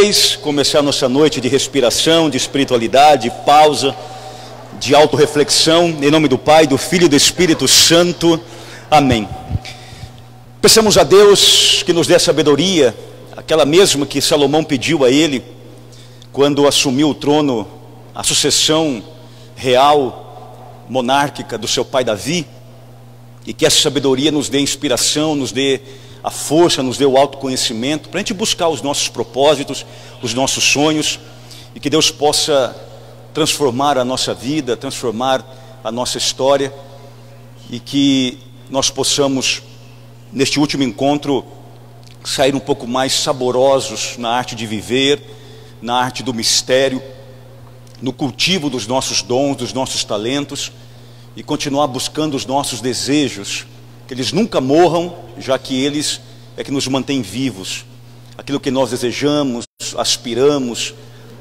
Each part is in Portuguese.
vocês, começar nossa noite de respiração, de espiritualidade, de pausa, de autorreflexão, em nome do Pai, do Filho e do Espírito Santo. Amém. Peçamos a Deus que nos dê sabedoria, aquela mesma que Salomão pediu a ele, quando assumiu o trono, a sucessão real, monárquica do seu pai Davi, e que essa sabedoria nos dê inspiração, nos dê a força, nos dê o autoconhecimento, para a gente buscar os nossos propósitos, os nossos sonhos, e que Deus possa transformar a nossa vida, transformar a nossa história, e que nós possamos, neste último encontro, sair um pouco mais saborosos na arte de viver, na arte do mistério, no cultivo dos nossos dons, dos nossos talentos, e continuar buscando os nossos desejos, que eles nunca morram, já que eles é que nos mantêm vivos. Aquilo que nós desejamos, aspiramos,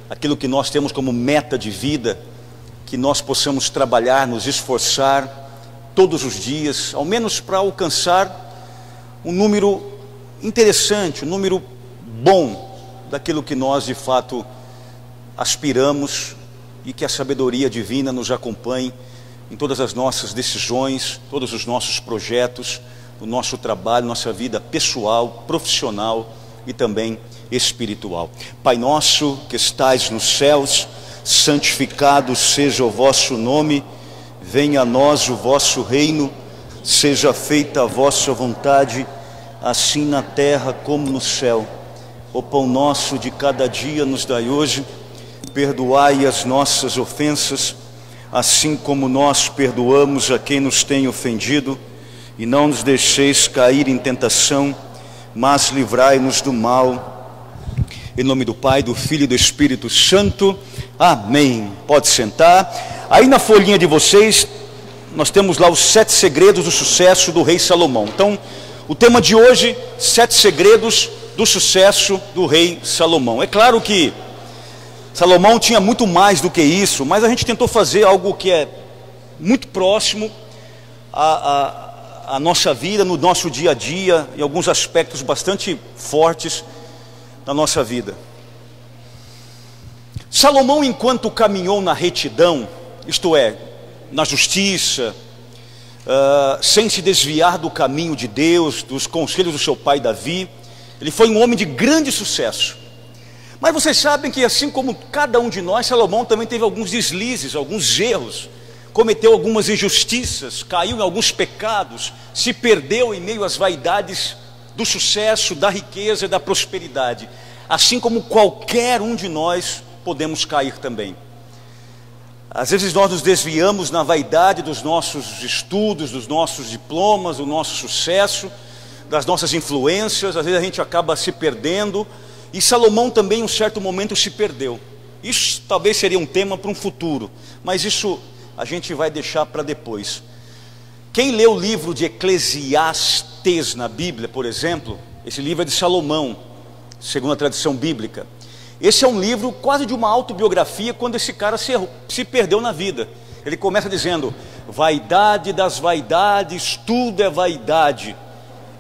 aquilo que nós temos como meta de vida, que nós possamos trabalhar, nos esforçar todos os dias, ao menos para alcançar um número interessante, um número bom daquilo que nós de fato aspiramos, e que a sabedoria divina nos acompanhe em todas as nossas decisões, todos os nossos projetos, o nosso trabalho, nossa vida pessoal, profissional e também espiritual. Pai nosso que estais nos céus, santificado seja o vosso nome, venha a nós o vosso reino, seja feita a vossa vontade, assim na terra como no céu. O pão nosso de cada dia nos dai hoje, perdoai as nossas ofensas, assim como nós perdoamos a quem nos tem ofendido, e não nos deixeis cair em tentação, mas livrai-nos do mal. Em nome do Pai, do Filho e do Espírito Santo. Amém. Pode sentar. Aí na folhinha de vocês, nós temos lá os 7 segredos do sucesso do rei Salomão. Então, o tema de hoje, 7 segredos do sucesso do rei Salomão. É claro que Salomão tinha muito mais do que isso, mas a gente tentou fazer algo que é muito próximo à nossa vida, no nosso dia a dia, em alguns aspectos bastante fortes da nossa vida. Salomão, enquanto caminhou na retidão, isto é, na justiça, sem se desviar do caminho de Deus, dos conselhos do seu pai Davi, ele foi um homem de grande sucesso. Mas vocês sabem que, assim como cada um de nós, Salomão também teve alguns deslizes, alguns erros, cometeu algumas injustiças, caiu em alguns pecados, se perdeu em meio às vaidades do sucesso, da riqueza e da prosperidade. Assim como qualquer um de nós podemos cair também. Às vezes nós nos desviamos na vaidade dos nossos estudos, dos nossos diplomas, do nosso sucesso, das nossas influências, às vezes a gente acaba se perdendo. E Salomão também em um certo momento se perdeu. Isso talvez seria um tema para um futuro, mas isso a gente vai deixar para depois. Quem lê o livro de Eclesiastes na Bíblia, por exemplo, esse livro é de Salomão, segundo a tradição bíblica. Esse é um livro quase de uma autobiografia, quando esse cara se perdeu na vida. Ele começa dizendo: vaidade das vaidades, tudo é vaidade.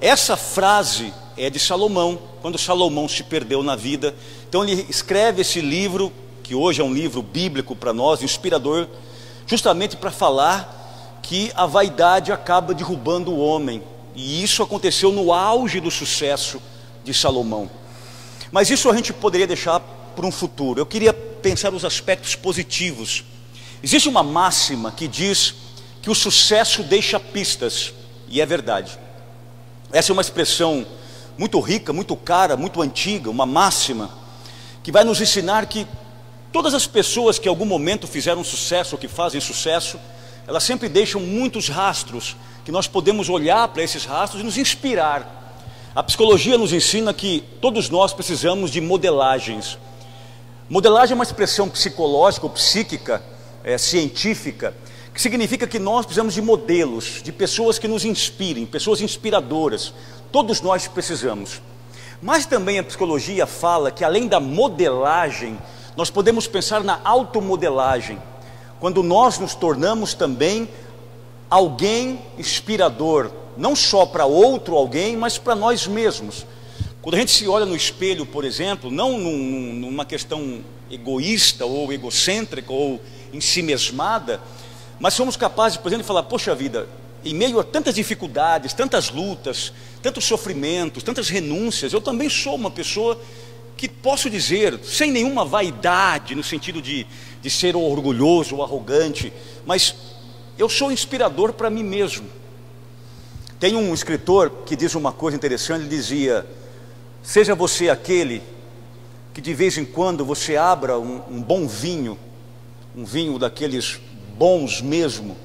Essa frase é de Salomão, quando Salomão se perdeu na vida. Então ele escreve esse livro, que hoje é um livro bíblico para nós, inspirador, justamente para falar que a vaidade acaba derrubando o homem. E isso aconteceu no auge do sucesso de Salomão. Mas isso a gente poderia deixar para um futuro. Eu queria pensar os aspectos positivos. Existe uma máxima que diz que o sucesso deixa pistas, e é verdade. Essa é uma expressão muito rica, muito cara, muito antiga, uma máxima que vai nos ensinar que todas as pessoas que em algum momento fizeram sucesso ou que fazem sucesso, elas sempre deixam muitos rastros, que nós podemos olhar para esses rastros e nos inspirar. A psicologia nos ensina que todos nós precisamos de modelagens. Modelagem é uma expressão psicológica ou psíquica, científica, que significa que nós precisamos de modelos, de pessoas que nos inspirem, pessoas inspiradoras. Todos nós precisamos. Mas também a psicologia fala que, além da modelagem, nós podemos pensar na automodelagem, quando nós nos tornamos também alguém inspirador, não só para outro alguém, mas para nós mesmos. Quando a gente se olha no espelho, por exemplo, não numa questão egoísta ou egocêntrica ou ensimesmada, mas somos capazes, por exemplo, de falar, poxa vida, em meio a tantas dificuldades, tantas lutas, tantos sofrimentos, tantas renúncias, eu também sou uma pessoa que posso dizer, sem nenhuma vaidade, no sentido de ser orgulhoso ou arrogante, mas eu sou inspirador para mim mesmo. Tem um escritor que diz uma coisa interessante, ele dizia: seja você aquele que de vez em quando você abra um bom vinho, um vinho daqueles bons mesmo,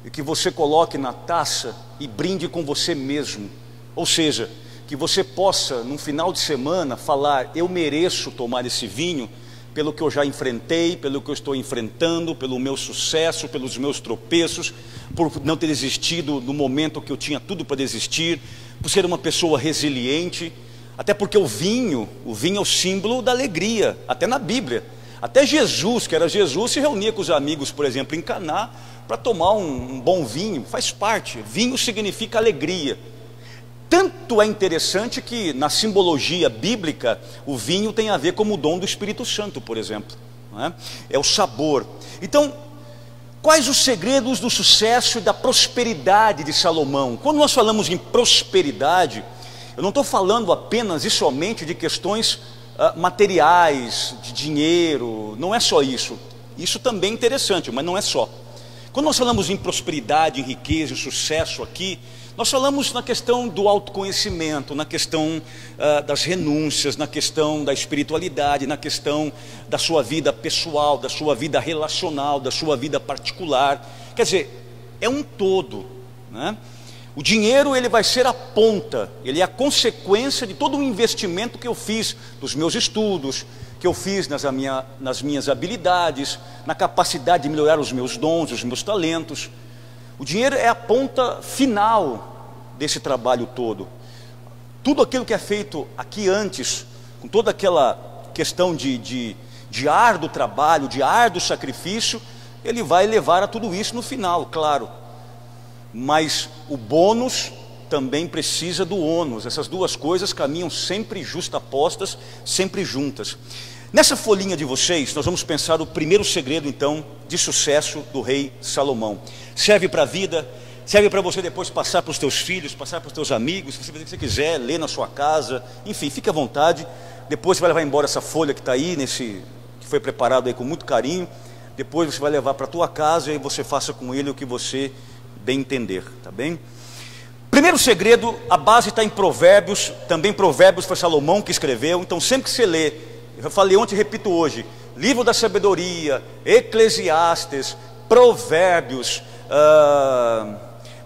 e que você coloque na taça e brinde com você mesmo. Ou seja, que você possa, num final de semana, falar: eu mereço tomar esse vinho pelo que eu já enfrentei, pelo que eu estou enfrentando, pelo meu sucesso, pelos meus tropeços, por não ter desistido no momento que eu tinha tudo para desistir, por ser uma pessoa resiliente. Até porque o vinho é o símbolo da alegria, até na Bíblia. Até Jesus, que era Jesus, se reunia com os amigos, por exemplo, em Caná, para tomar um bom vinho, faz parte. Vinho significa alegria. Tanto é interessante que na simbologia bíblica o vinho tem a ver com o dom do Espírito Santo, por exemplo, não é? É o sabor. Então, quais os segredos do sucesso e da prosperidade de Salomão? Quando nós falamos em prosperidade, eu não estou falando apenas e somente de questões materiais, de dinheiro, não é só isso. Isso também é interessante, mas não é só. Quando nós falamos em prosperidade, em riqueza, em sucesso aqui, nós falamos na questão do autoconhecimento, na questão das renúncias, na questão da espiritualidade, na questão da sua vida pessoal, da sua vida relacional, da sua vida particular. Quer dizer, é um todo, né? O dinheiro, ele vai ser a ponta, ele é a consequência de todo o investimento que eu fiz, dos meus estudos, que eu fiz nas minhas habilidades, na capacidade de melhorar os meus dons, os meus talentos. O dinheiro é a ponta final desse trabalho todo. Tudo aquilo que é feito aqui antes, com toda aquela questão de árduo trabalho, de árduo sacrifício, ele vai levar a tudo isso no final, claro. Mas o bônus também precisa do ônus. Essas duas coisas caminham sempre justapostas, sempre juntas. Nessa folhinha de vocês, nós vamos pensar o primeiro segredo, então, de sucesso do rei Salomão. Serve para a vida, serve para você depois passar para os teus filhos, passar para os teus amigos, se você quiser, ler na sua casa, enfim, fique à vontade. Depois você vai levar embora essa folha que está aí, que foi preparado aí com muito carinho. Depois você vai levar para a tua casa e você faça com ele o que você bem entender, tá bem? Primeiro segredo, a base está em Provérbios, também Provérbios foi Salomão que escreveu, então sempre que você lê, eu falei ontem e repito hoje, Livro da Sabedoria, Eclesiastes, Provérbios,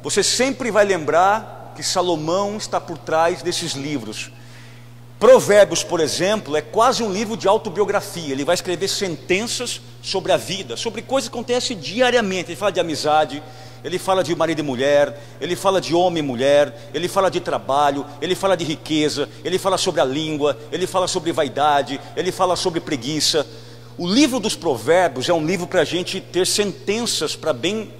você sempre vai lembrar que Salomão está por trás desses livros. Provérbios, por exemplo, é quase um livro de autobiografia. Ele vai escrever sentenças sobre a vida, sobre coisas que acontecem diariamente. Ele fala de amizade, ele fala de marido e mulher, ele fala de homem e mulher, ele fala de trabalho, ele fala de riqueza, ele fala sobre a língua, ele fala sobre vaidade, ele fala sobre preguiça. O livro dos Provérbios é um livro para a gente ter sentenças para bem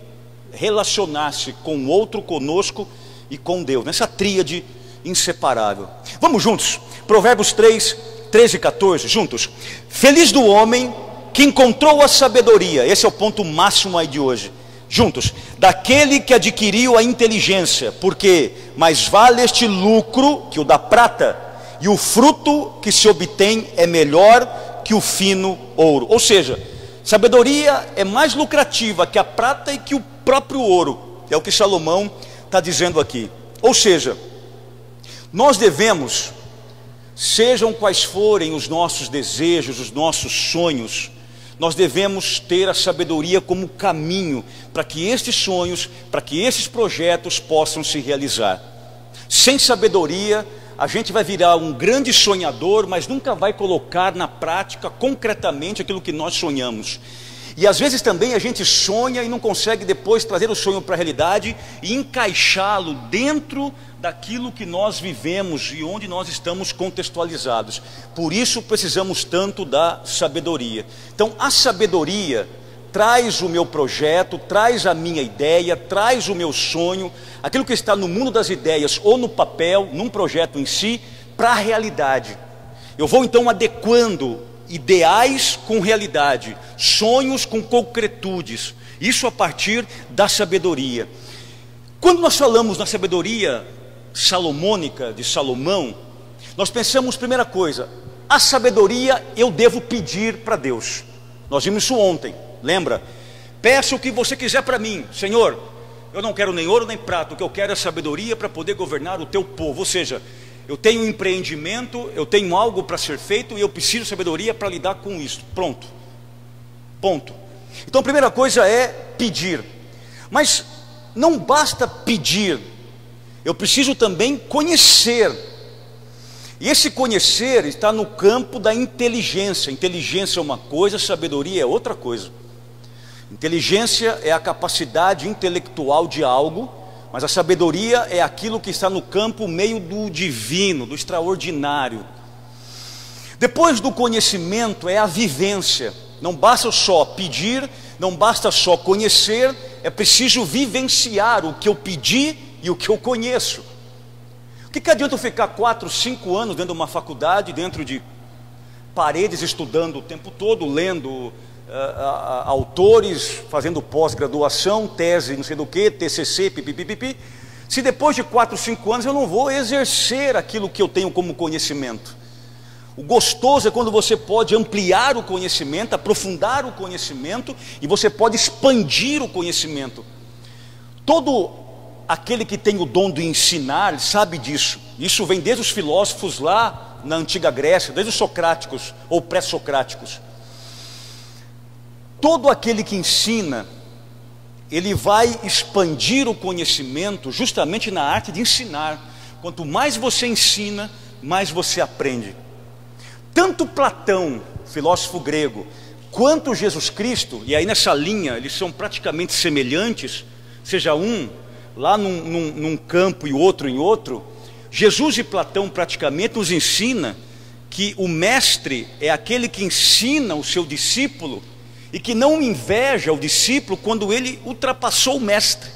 relacionar-se com o outro, conosco e com Deus, nessa tríade inseparável. Vamos juntos, Provérbios 3, 13 e 14, juntos. Feliz do homem que encontrou a sabedoria, esse é o ponto máximo aí de hoje. Juntos, daquele que adquiriu a inteligência, porque mais vale este lucro que o da prata, e o fruto que se obtém é melhor que o fino ouro. Ou seja, sabedoria é mais lucrativa que a prata e que o próprio ouro, é o que Salomão está dizendo aqui. Ou seja, nós devemos, sejam quais forem os nossos desejos, os nossos sonhos, nós devemos ter a sabedoria como caminho para que estes sonhos, para que esses projetos possam se realizar. Sem sabedoria, a gente vai virar um grande sonhador, mas nunca vai colocar na prática concretamente aquilo que nós sonhamos. E às vezes também a gente sonha e não consegue depois trazer o sonho para a realidade e encaixá-lo dentro daquilo que nós vivemos e onde nós estamos contextualizados. Por isso precisamos tanto da sabedoria. Então a sabedoria traz o meu projeto, traz a minha ideia, traz o meu sonho, aquilo que está no mundo das ideias ou no papel, num projeto em si, para a realidade. Eu vou então adequando ideais com realidade, sonhos com concretudes, isso a partir da sabedoria. Quando nós falamos na sabedoria salomônica de Salomão, nós pensamos, primeira coisa, a sabedoria eu devo pedir para Deus. Nós vimos isso ontem, lembra? Peça o que você quiser para mim, Senhor, eu não quero nem ouro nem prata, o que eu quero é sabedoria para poder governar o teu povo. Ou seja, eu tenho um empreendimento, eu tenho algo para ser feito e eu preciso de sabedoria para lidar com isso. Pronto. Ponto. Então a primeira coisa é pedir. Mas não basta pedir, eu preciso também conhecer. E esse conhecer está no campo da inteligência. Inteligência é uma coisa, sabedoria é outra coisa. Inteligência é a capacidade intelectual de algo, mas a sabedoria é aquilo que está no campo meio do divino, do extraordinário. Depois do conhecimento é a vivência. Não basta só pedir, não basta só conhecer, é preciso vivenciar o que eu pedi e o que eu conheço. O que adianta eu ficar 4, 5 anos dentro de uma faculdade, dentro de paredes, estudando o tempo todo, lendo autores, fazendo pós-graduação, tese, não sei do que, TCC, pipipipipi, se depois de 4, 5 anos eu não vou exercer aquilo que eu tenho como conhecimento? O gostoso é quando você pode ampliar o conhecimento, aprofundar o conhecimento, e você pode expandir o conhecimento. Todo aquele que tem o dom de ensinar sabe disso. Isso vem desde os filósofos lá na antiga Grécia, desde os socráticos ou pré-socráticos. Todo aquele que ensina, ele vai expandir o conhecimento justamente na arte de ensinar. Quanto mais você ensina, mais você aprende. Tanto Platão, filósofo grego, quanto Jesus Cristo, e aí nessa linha eles são praticamente semelhantes, seja um lá num campo e outro em outro, Jesus e Platão praticamente nos ensina que o mestre é aquele que ensina o seu discípulo e que não inveja o discípulo quando ele ultrapassou o mestre.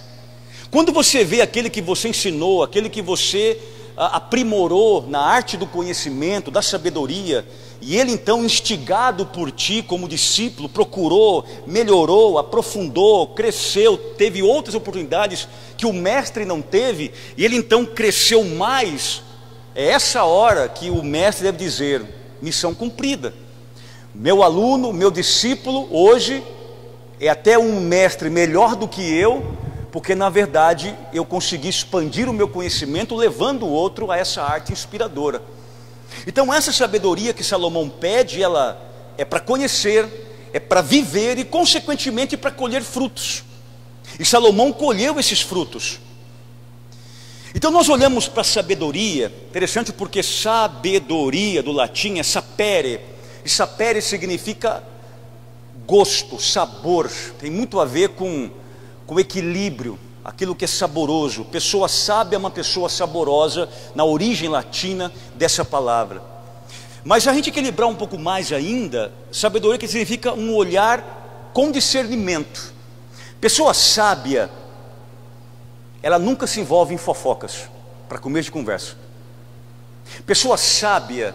Quando você vê aquele que você ensinou, aquele que você aprimorou na arte do conhecimento, da sabedoria, e ele então, instigado por ti como discípulo, procurou, melhorou, aprofundou, cresceu, teve outras oportunidades que o mestre não teve, e ele então cresceu mais, é essa hora que o mestre deve dizer: missão cumprida. Meu aluno, meu discípulo, hoje é até um mestre melhor do que eu, porque na verdade eu consegui expandir o meu conhecimento, levando o outro a essa arte inspiradora. Então essa sabedoria que Salomão pede, ela é para conhecer, é para viver e consequentemente para colher frutos. E Salomão colheu esses frutos. Então nós olhamos para a sabedoria, interessante porque sabedoria do latim é sapere, e sapere significa gosto, sabor, tem muito a ver com equilíbrio, aquilo que é saboroso. Pessoa sábia é uma pessoa saborosa, na origem latina dessa palavra. Mas a gente equilibrar um pouco mais ainda, sabedoria que significa um olhar com discernimento. Pessoa sábia, ela nunca se envolve em fofocas, para começo de conversa. Pessoa sábia,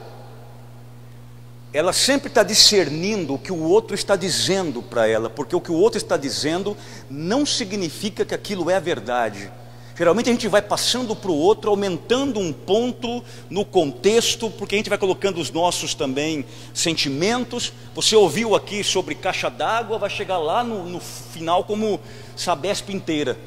ela sempre está discernindo o que o outro está dizendo para ela, porque o que o outro está dizendo não significa que aquilo é a verdade. Geralmente a gente vai passando para o outro, aumentando um ponto no contexto, porque a gente vai colocando os nossos também sentimentos. Você ouviu aqui sobre caixa d'água, vai chegar lá no final como Sabesp inteira.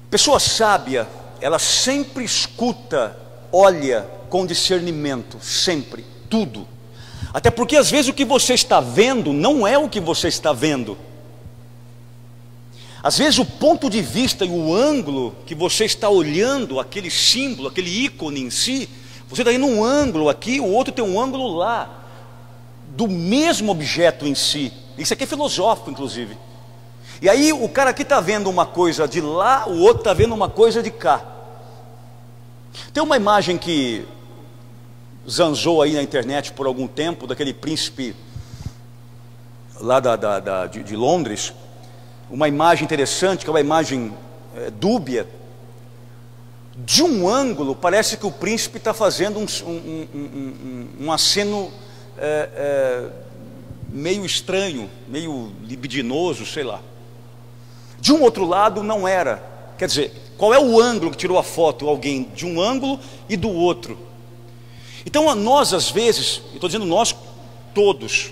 Pessoa sábia, ela sempre escuta, olha com discernimento, sempre, tudo. Até porque às vezes o que você está vendo não é o que você está vendo. Às vezes o ponto de vista e o ângulo que você está olhando, aquele símbolo, aquele ícone em si, você está indo um ângulo aqui, o outro tem um ângulo lá, do mesmo objeto em si. Isso aqui é filosófico, inclusive. E aí o cara aqui está vendo uma coisa de lá, o outro está vendo uma coisa de cá. Tem uma imagem que zanzou aí na internet por algum tempo, daquele príncipe lá de Londres, uma imagem interessante, que é uma imagem dúbia, De um ângulo, parece que o príncipe está fazendo um aceno meio estranho, meio libidinoso, sei lá. De um outro lado, não era. Quer dizer, qual é o ângulo que tirou a foto? Alguém de um ângulo e do outro. Então, nós, às vezes, estou dizendo nós todos,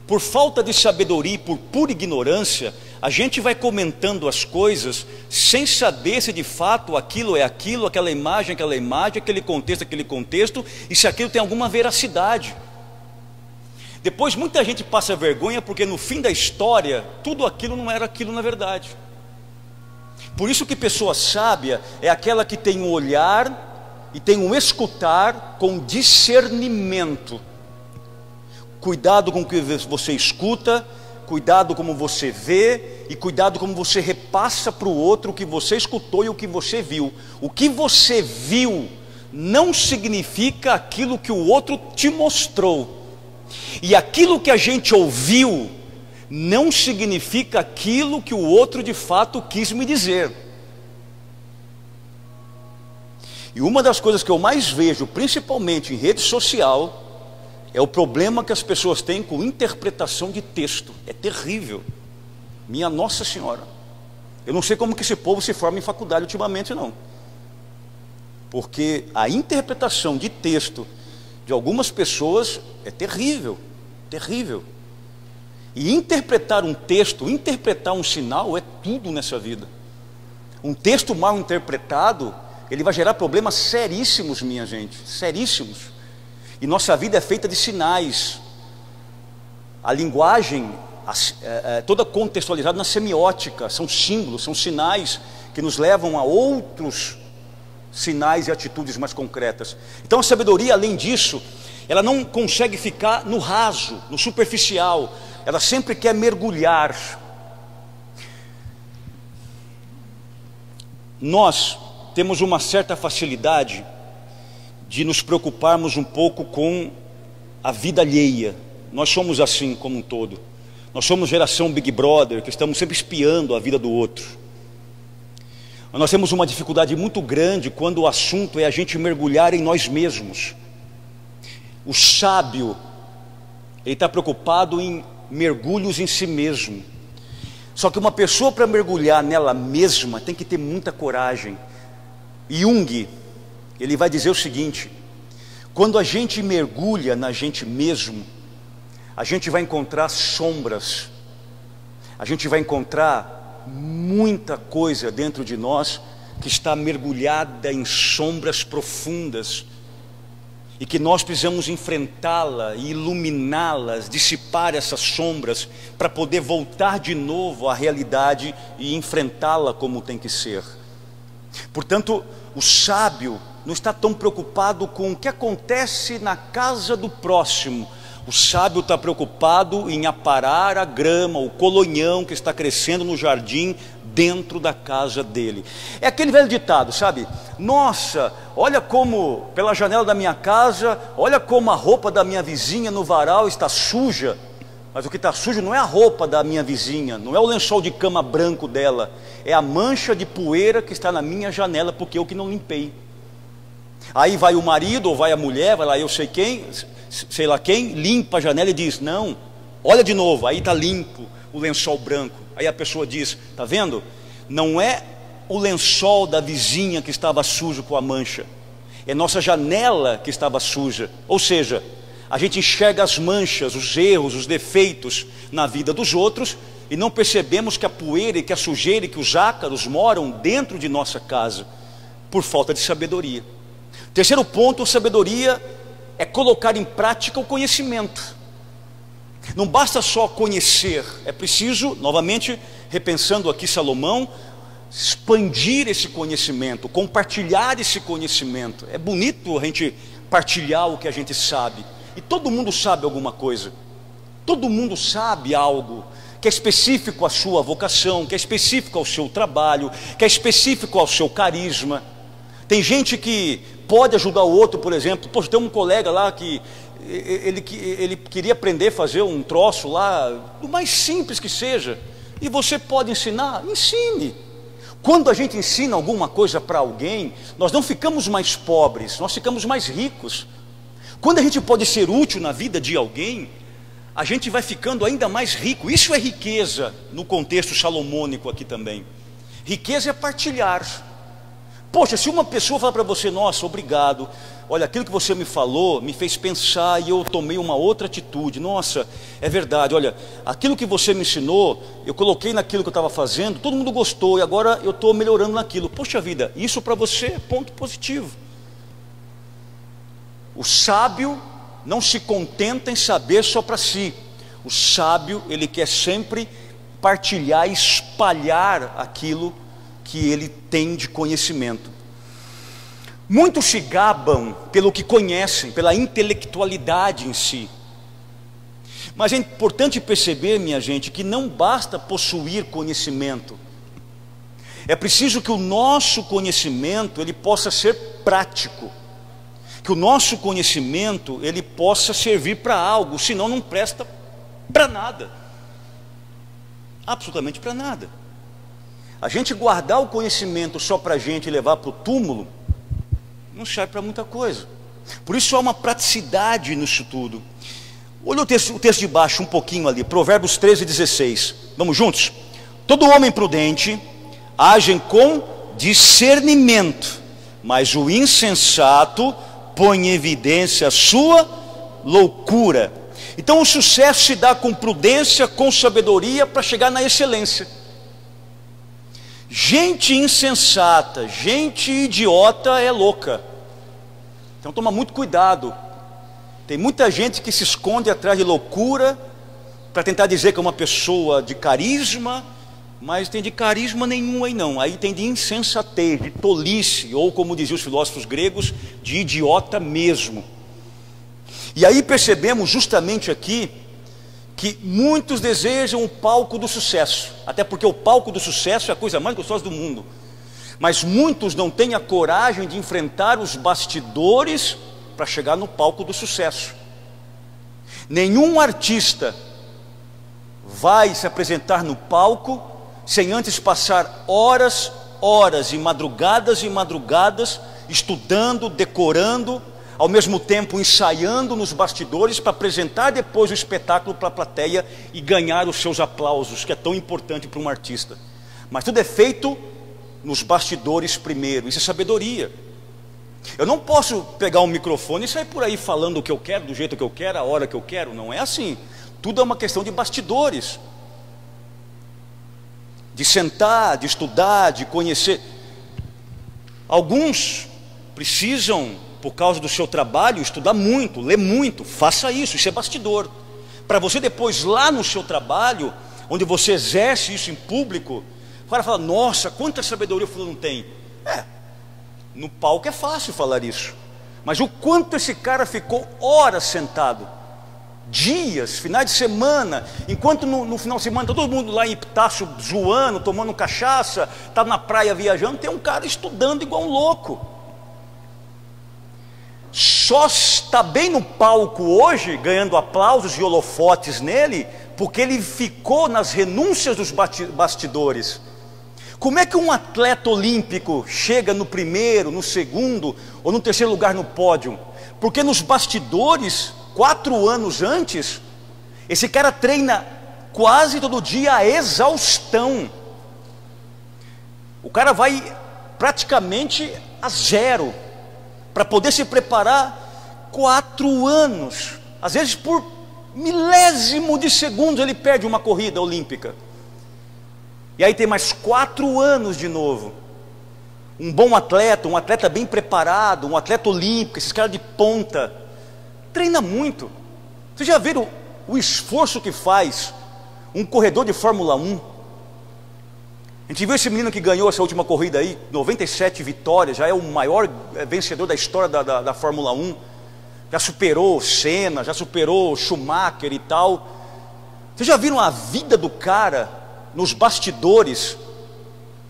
por falta de sabedoria e por pura ignorância, a gente vai comentando as coisas sem saber se de fato aquilo é aquilo, aquela imagem, aquele contexto, e se aquilo tem alguma veracidade. Depois muita gente passa vergonha porque no fim da história, tudo aquilo não era aquilo na verdade. Por isso que pessoa sábia é aquela que tem um olhar e tem um escutar com discernimento. Cuidado com o que você escuta, cuidado como você vê e cuidado como você repassa para o outro o que você escutou e o que você viu. O que você viu não significa aquilo que o outro te mostrou. E aquilo que a gente ouviu não significa aquilo que o outro de fato quis me dizer. E uma das coisas que eu mais vejo, principalmente em rede social, é o problema que as pessoas têm com interpretação de texto. É terrível. Minha Nossa Senhora. Eu não sei como que esse povo se forma em faculdade ultimamente, não. Porque a interpretação de texto de algumas pessoas é terrível. Terrível. E interpretar um texto, interpretar um sinal é tudo nessa vida. Um texto mal interpretado, ele vai gerar problemas seríssimos, minha gente. Seríssimos. E nossa vida é feita de sinais. A linguagem toda contextualizada na semiótica. São símbolos, são sinais que nos levam a outros sinais e atitudes mais concretas. Então a sabedoria, além disso, ela não consegue ficar no raso, no superficial. Ela sempre quer mergulhar. Nós temos uma certa facilidade de nos preocuparmos um pouco com a vida alheia. Nós somos assim como um todo. Nós somos geração Big Brother, que estamos sempre espiando a vida do outro. Nós temos uma dificuldade muito grande quando o assunto é a gente mergulhar em nós mesmos. O sábio, ele está preocupado em mergulhos em si mesmo. Só que uma pessoa, para mergulhar nela mesma, tem que ter muita coragem. Jung, ele vai dizer o seguinte: quando a gente mergulha na gente mesmo, a gente vai encontrar sombras, a gente vai encontrar muita coisa dentro de nós que está mergulhada em sombras profundas e que nós precisamos enfrentá-la e iluminá-las, dissipar essas sombras para poder voltar de novo à realidade e enfrentá-la como tem que ser. Portanto, o sábio não está tão preocupado com o que acontece na casa do próximo. O sábio está preocupado em aparar a grama, o colonhão que está crescendo no jardim dentro da casa dele. É aquele velho ditado, sabe? Nossa, olha como pela janela da minha casa, olha como a roupa da minha vizinha no varal está suja. Mas o que está sujo não é a roupa da minha vizinha, não é o lençol de cama branco dela, é a mancha de poeira que está na minha janela, porque eu que não limpei. Aí vai o marido ou vai a mulher, vai lá eu sei lá quem, limpa a janela e diz: não, olha de novo, aí está limpo o lençol branco. Aí a pessoa diz: está vendo? Não é o lençol da vizinha que estava sujo com a mancha, é nossa janela que estava suja. Ou seja, a gente enxerga as manchas, os erros, os defeitos na vida dos outros e não percebemos que a poeira e que a sujeira e que os ácaros moram dentro de nossa casa por falta de sabedoria. Terceiro ponto, sabedoria é colocar em prática o conhecimento. Não basta só conhecer, é preciso, novamente, repensando aqui Salomão, expandir esse conhecimento, compartilhar esse conhecimento. É bonito a gente partilhar o que a gente sabe. E todo mundo sabe alguma coisa. Todo mundo sabe algo que é específico à sua vocação, que é específico ao seu trabalho, que é específico ao seu carisma. Tem gente que pode ajudar o outro, por exemplo. Poxa, tem um colega lá que ele queria aprender a fazer um troço lá, do mais simples que seja, e você pode ensinar? Ensine. Quando a gente ensina alguma coisa para alguém, nós não ficamos mais pobres, nós ficamos mais ricos. Quando a gente pode ser útil na vida de alguém, a gente vai ficando ainda mais rico. Isso é riqueza no contexto salomônico aqui também. Riqueza é partilhar. Poxa, se uma pessoa falar para você, nossa, obrigado, olha, aquilo que você me falou me fez pensar e eu tomei uma outra atitude. Nossa, é verdade, olha, aquilo que você me ensinou, eu coloquei naquilo que eu estava fazendo, todo mundo gostou e agora eu estou melhorando naquilo. Poxa vida, isso para você é ponto positivo. O sábio não se contenta em saber só para si. O sábio, ele quer sempre partilhar, espalhar aquilo que ele tem de conhecimento. Muitos se gabam pelo que conhecem, pela intelectualidade em si. Mas é importante perceber, minha gente, que não basta possuir conhecimento. É preciso que o nosso conhecimento ele possa ser prático. Que o nosso conhecimento ele possa servir para algo, senão não presta para nada. Absolutamente para nada. A gente guardar o conhecimento só para a gente levar para o túmulo, não serve para muita coisa. Por isso há uma praticidade nisso tudo. Olha o texto de baixo um pouquinho ali, Provérbios 13:16. Vamos juntos? Todo homem prudente age com discernimento, mas o insensato põe em evidência a sua loucura. Então o sucesso se dá com prudência, com sabedoria, para chegar na excelência. Gente insensata, gente idiota é louca. Então toma muito cuidado. Tem muita gente que se esconde atrás de loucura para tentar dizer que é uma pessoa de carisma, mas tem de carisma nenhum aí não. Aí tem de insensatez, de tolice, ou como diziam os filósofos gregos, de idiota mesmo. E aí percebemos justamente aqui que muitos desejam o palco do sucesso, até porque o palco do sucesso é a coisa mais gostosa do mundo. Mas muitos não têm a coragem de enfrentar os bastidores para chegar no palco do sucesso. Nenhum artista vai se apresentar no palco sem antes passar horas e madrugadas estudando, decorando, ao mesmo tempo ensaiando nos bastidores para apresentar depois o espetáculo para a plateia e ganhar os seus aplausos, que é tão importante para um artista. Mas tudo é feito nos bastidores primeiro, isso é sabedoria. Eu não posso pegar um microfone e sair por aí falando o que eu quero, do jeito que eu quero, a hora que eu quero, não é assim. Tudo é uma questão de bastidores. De sentar, de estudar, de conhecer. Alguns precisam, por causa do seu trabalho, estudar muito, ler muito. Faça isso é bastidor. Para você depois lá no seu trabalho, onde você exerce isso em público, o cara fala, nossa, quanta sabedoria o fulano tem. No palco é fácil falar isso. Mas o quanto esse cara ficou horas sentado, dias, finais de semana, enquanto no final de semana todo mundo lá em Epitácio zoando, tomando cachaça, está na praia viajando, tem um cara estudando igual um louco. Só está bem no palco hoje, ganhando aplausos e holofotes nele, porque ele ficou nas renúncias dos bastidores. Como é que um atleta olímpico chega no primeiro, no segundo ou no terceiro lugar no pódio? Porque nos bastidores, 4 anos antes, esse cara treina quase todo dia a exaustão. O cara vai praticamente a zero para poder se preparar 4 anos. Às vezes por milésimo de segundo ele perde uma corrida olímpica. E aí tem mais 4 anos de novo. Um bom atleta, um atleta bem preparado, um atleta olímpico, esses caras de ponta, treina muito. Vocês já viram o esforço que faz um corredor de Fórmula 1? A gente viu esse menino que ganhou essa última corrida aí, 97 vitórias, já é o maior vencedor da história da Fórmula 1. Já superou Senna, já superou Schumacher e tal. Vocês já viram a vida do cara nos bastidores?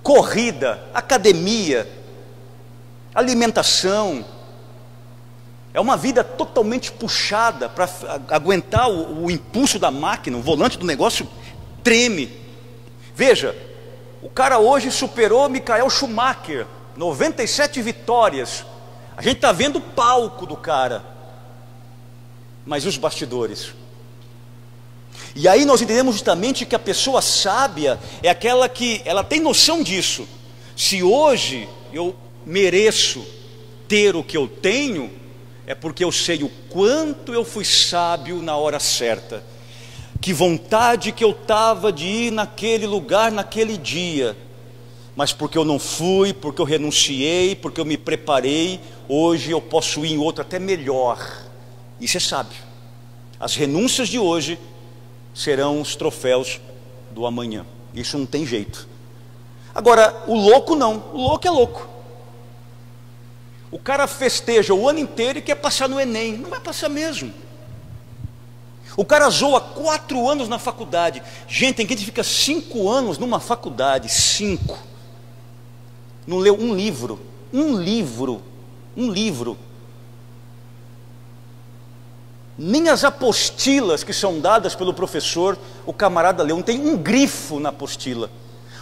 Corrida, academia, alimentação. É uma vida totalmente puxada para aguentar o impulso da máquina. O volante do negócio treme. Veja, O cara hoje superou Michael Schumacher, 97 vitórias. A gente está vendo o palco do cara, mas e os bastidores? E aí nós entendemos justamente que a pessoa sábia é aquela que ela tem noção disso. Se hoje eu mereço ter o que eu tenho, é porque eu sei o quanto eu fui sábio na hora certa. Que vontade que eu estava de ir naquele lugar, naquele dia. Mas porque eu não fui, porque eu renunciei, porque eu me preparei, hoje eu posso ir em outro até melhor. Isso é sábio. As renúncias de hoje serão os troféus do amanhã. Isso não tem jeito. Agora, o louco não. O louco é louco. O cara festeja o ano inteiro e quer passar no Enem. Não vai passar mesmo. O cara zoa 4 anos na faculdade. Gente, tem gente que fica 5 anos numa faculdade. 5. Não leu um livro. Um livro. Nem as apostilas que são dadas pelo professor, o camarada leu. Não tem um grifo na apostila.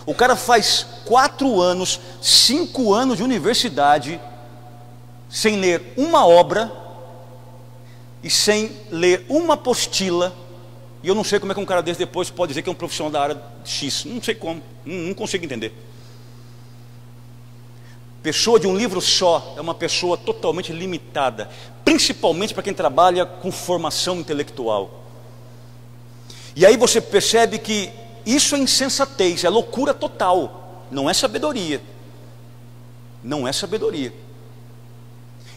O cara faz 4 anos, 5 anos de universidade, sem ler uma obra e sem ler uma apostila. E eu não sei como é que um cara desse depois pode dizer que é um profissional da área X. Não sei como, não consigo entender. Pessoa de um livro só é uma pessoa totalmente limitada, principalmente para quem trabalha com formação intelectual. E aí você percebe que isso é insensatez, é loucura total, não é sabedoria. Não é sabedoria.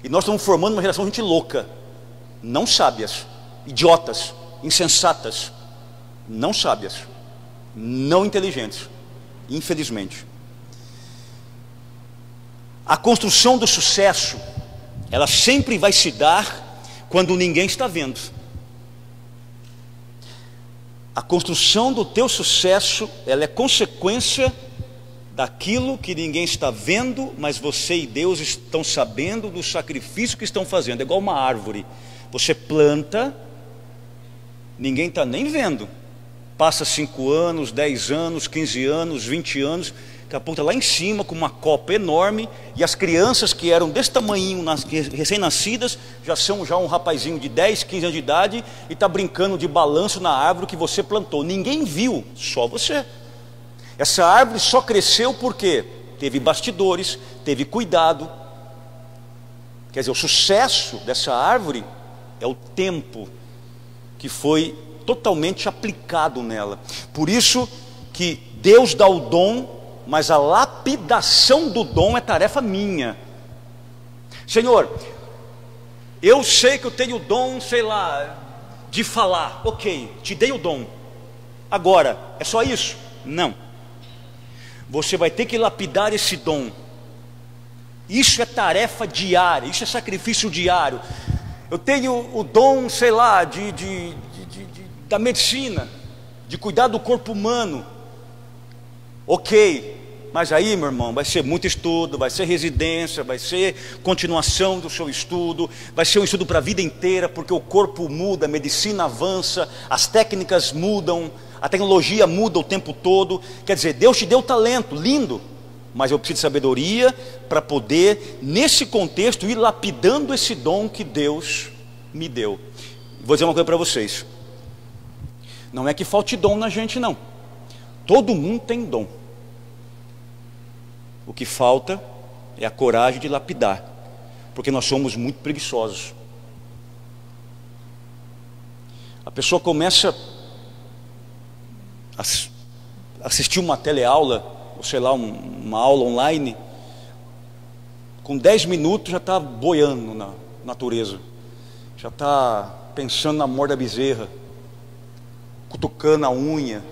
E nós estamos formando uma geração de gente louca, não sábias, idiotas, insensatas, não sábias, não inteligentes, infelizmente. A construção do sucesso, ela sempre vai se dar quando ninguém está vendo. A construção do teu sucesso, ela é consequência daquilo que ninguém está vendo, mas você e Deus estão sabendo do sacrifício que estão fazendo. É igual uma árvore. Você planta, ninguém está nem vendo. Passa 5 anos, 10 anos, 15 anos, 20 anos... Daqui a pouco está lá em cima com uma copa enorme, e as crianças que eram desse tamanhinho, recém-nascidas, já são um rapazinho de 10, 15 anos de idade, e está brincando de balanço na árvore que você plantou. Ninguém viu, só você. Essa árvore só cresceu porque teve bastidores, teve cuidado. Quer dizer, o sucesso dessa árvore é o tempo que foi totalmente aplicado nela. Por isso que Deus dá o dom, mas a lapidação do dom é tarefa minha. Senhor, eu sei que eu tenho o dom, sei lá, de falar. Ok, te dei o dom. Agora, é só isso? Não. Você vai ter que lapidar esse dom. Isso é tarefa diária, isso é sacrifício diário. Eu tenho o dom, sei lá, da medicina, de cuidar do corpo humano. Ok, mas aí, meu irmão, vai ser muito estudo, vai ser residência, vai ser continuação do seu estudo, vai ser um estudo para a vida inteira, porque o corpo muda, a medicina avança, as técnicas mudam, a tecnologia muda o tempo todo. Quer dizer, Deus te deu talento, lindo, mas eu preciso de sabedoria para poder, nesse contexto, ir lapidando esse dom que Deus me deu. Vou dizer uma coisa para vocês: não é que falte dom na gente, não. Todo mundo tem dom. O que falta é a coragem de lapidar, porque nós somos muito preguiçosos. A pessoa começa a assistir uma teleaula, ou sei lá, uma aula online, com 10 minutos já está boiando na natureza, já está pensando na morte da bezerra, cutucando a unha,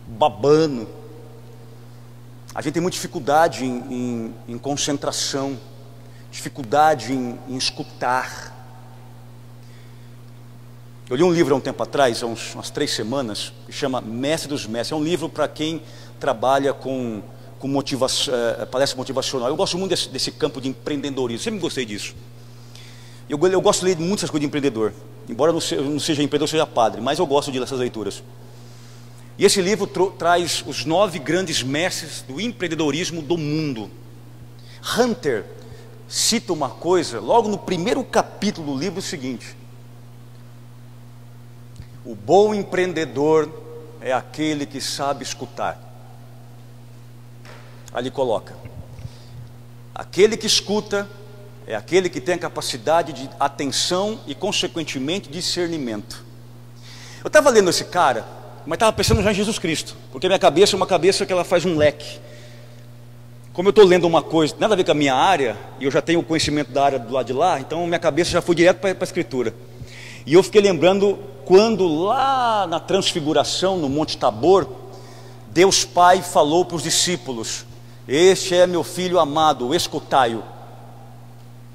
babando. A gente tem muita dificuldade em concentração, dificuldade em escutar. Eu li um livro há um tempo atrás, há umas 3 semanas, que chama Mestre dos Mestres. É um livro para quem trabalha com palestra motivacional. Eu gosto muito desse campo de empreendedorismo, sempre gostei disso. Eu gosto de ler muitas coisas de empreendedor, embora eu não seja empreendedor, seja padre, mas eu gosto de ler essas leituras. E esse livro traz os 9 grandes mestres do empreendedorismo do mundo. Hunter cita uma coisa, logo no primeiro capítulo do livro, o seguinte: o bom empreendedor é aquele que sabe escutar. Ali coloca: aquele que escuta é aquele que tem a capacidade de atenção e, consequentemente, discernimento. Eu estava lendo esse cara, mas estava pensando já em Jesus Cristo, porque minha cabeça é uma cabeça que ela faz um leque. Como eu estou lendo uma coisa, nada a ver com a minha área, e eu já tenho o conhecimento da área do lado de lá, então minha cabeça já foi direto para a Escritura. E eu fiquei lembrando quando lá na transfiguração, no Monte Tabor, Deus Pai falou para os discípulos: este é meu filho amado, escutai-o.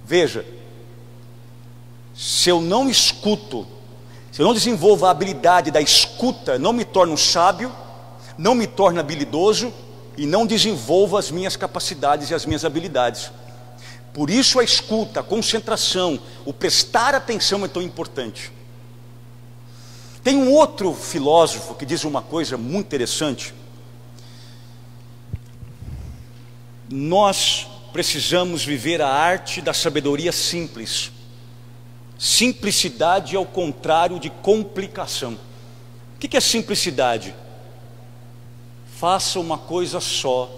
Veja, se eu não escuto, se eu não desenvolvo a habilidade da escuta, não me torno sábio, não me torno habilidoso e não desenvolvo as minhas capacidades e as minhas habilidades. Por isso a escuta, a concentração, o prestar atenção é tão importante. Tem um outro filósofo que diz uma coisa muito interessante: nós precisamos viver a arte da sabedoria simples. Simplicidade é o contrário de complicação. O que é simplicidade? Faça uma coisa só,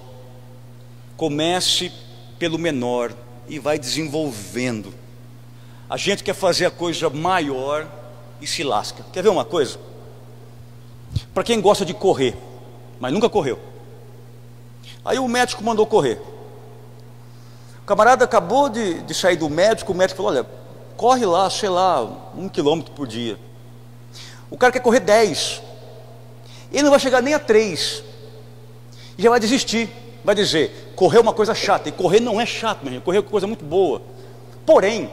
comece pelo menor e vai desenvolvendo. A gente quer fazer a coisa maior e se lasca. Quer ver uma coisa? Para quem gosta de correr, mas nunca correu, aí o médico mandou correr. O camarada acabou de sair do médico, o médico falou: olha, corre lá, sei lá, 1 quilômetro por dia. O cara quer correr 10, ele não vai chegar nem a 3, e já vai desistir, vai dizer: correr é uma coisa chata. E correr não é chato, meu irmão. Correr é uma coisa muito boa. Porém,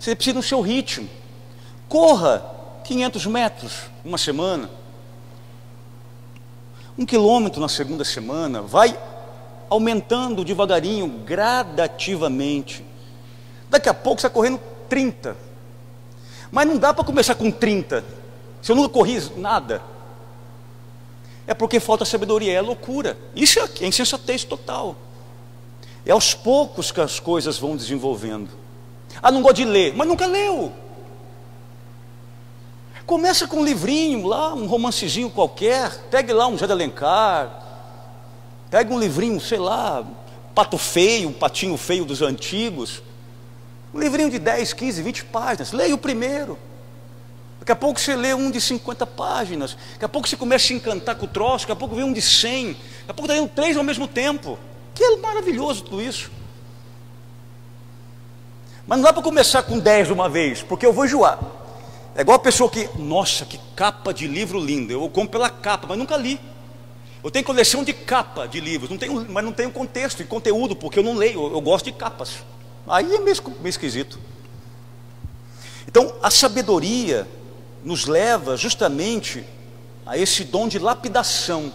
você precisa do seu ritmo. Corra 500 metros uma semana, 1 quilômetro na segunda semana, vai aumentando devagarinho, gradativamente. Daqui a pouco você está correndo 30. Mas não dá para começar com 30 se eu nunca corri nada. É porque falta sabedoria, é loucura. Isso é insensatez total. É aos poucos que as coisas vão desenvolvendo. Ah, não gosto de ler, mas nunca leu. Começa com um livrinho lá, um romancezinho qualquer. Pegue lá um José de Alencar, pegue um livrinho, sei lá, Pato Feio, Patinho Feio dos antigos. Um livrinho de 10, 15, 20 páginas. Leia o primeiro. Daqui a pouco você lê um de 50 páginas. Daqui a pouco você começa a se encantar com o troço. Daqui a pouco vem um de 100. Daqui a pouco está lendo 3 ao mesmo tempo. Que é maravilhoso tudo isso. Mas não dá para começar com 10 de uma vez, porque eu vou enjoar. É igual a pessoa que: nossa, que capa de livro lindo. Eu compro pela capa, mas nunca li. Eu tenho coleção de capa de livros, mas não tenho contexto e conteúdo, porque eu não leio, eu gosto de capas. Aí é meio esquisito. Então, a sabedoria nos leva justamente a esse dom de lapidação,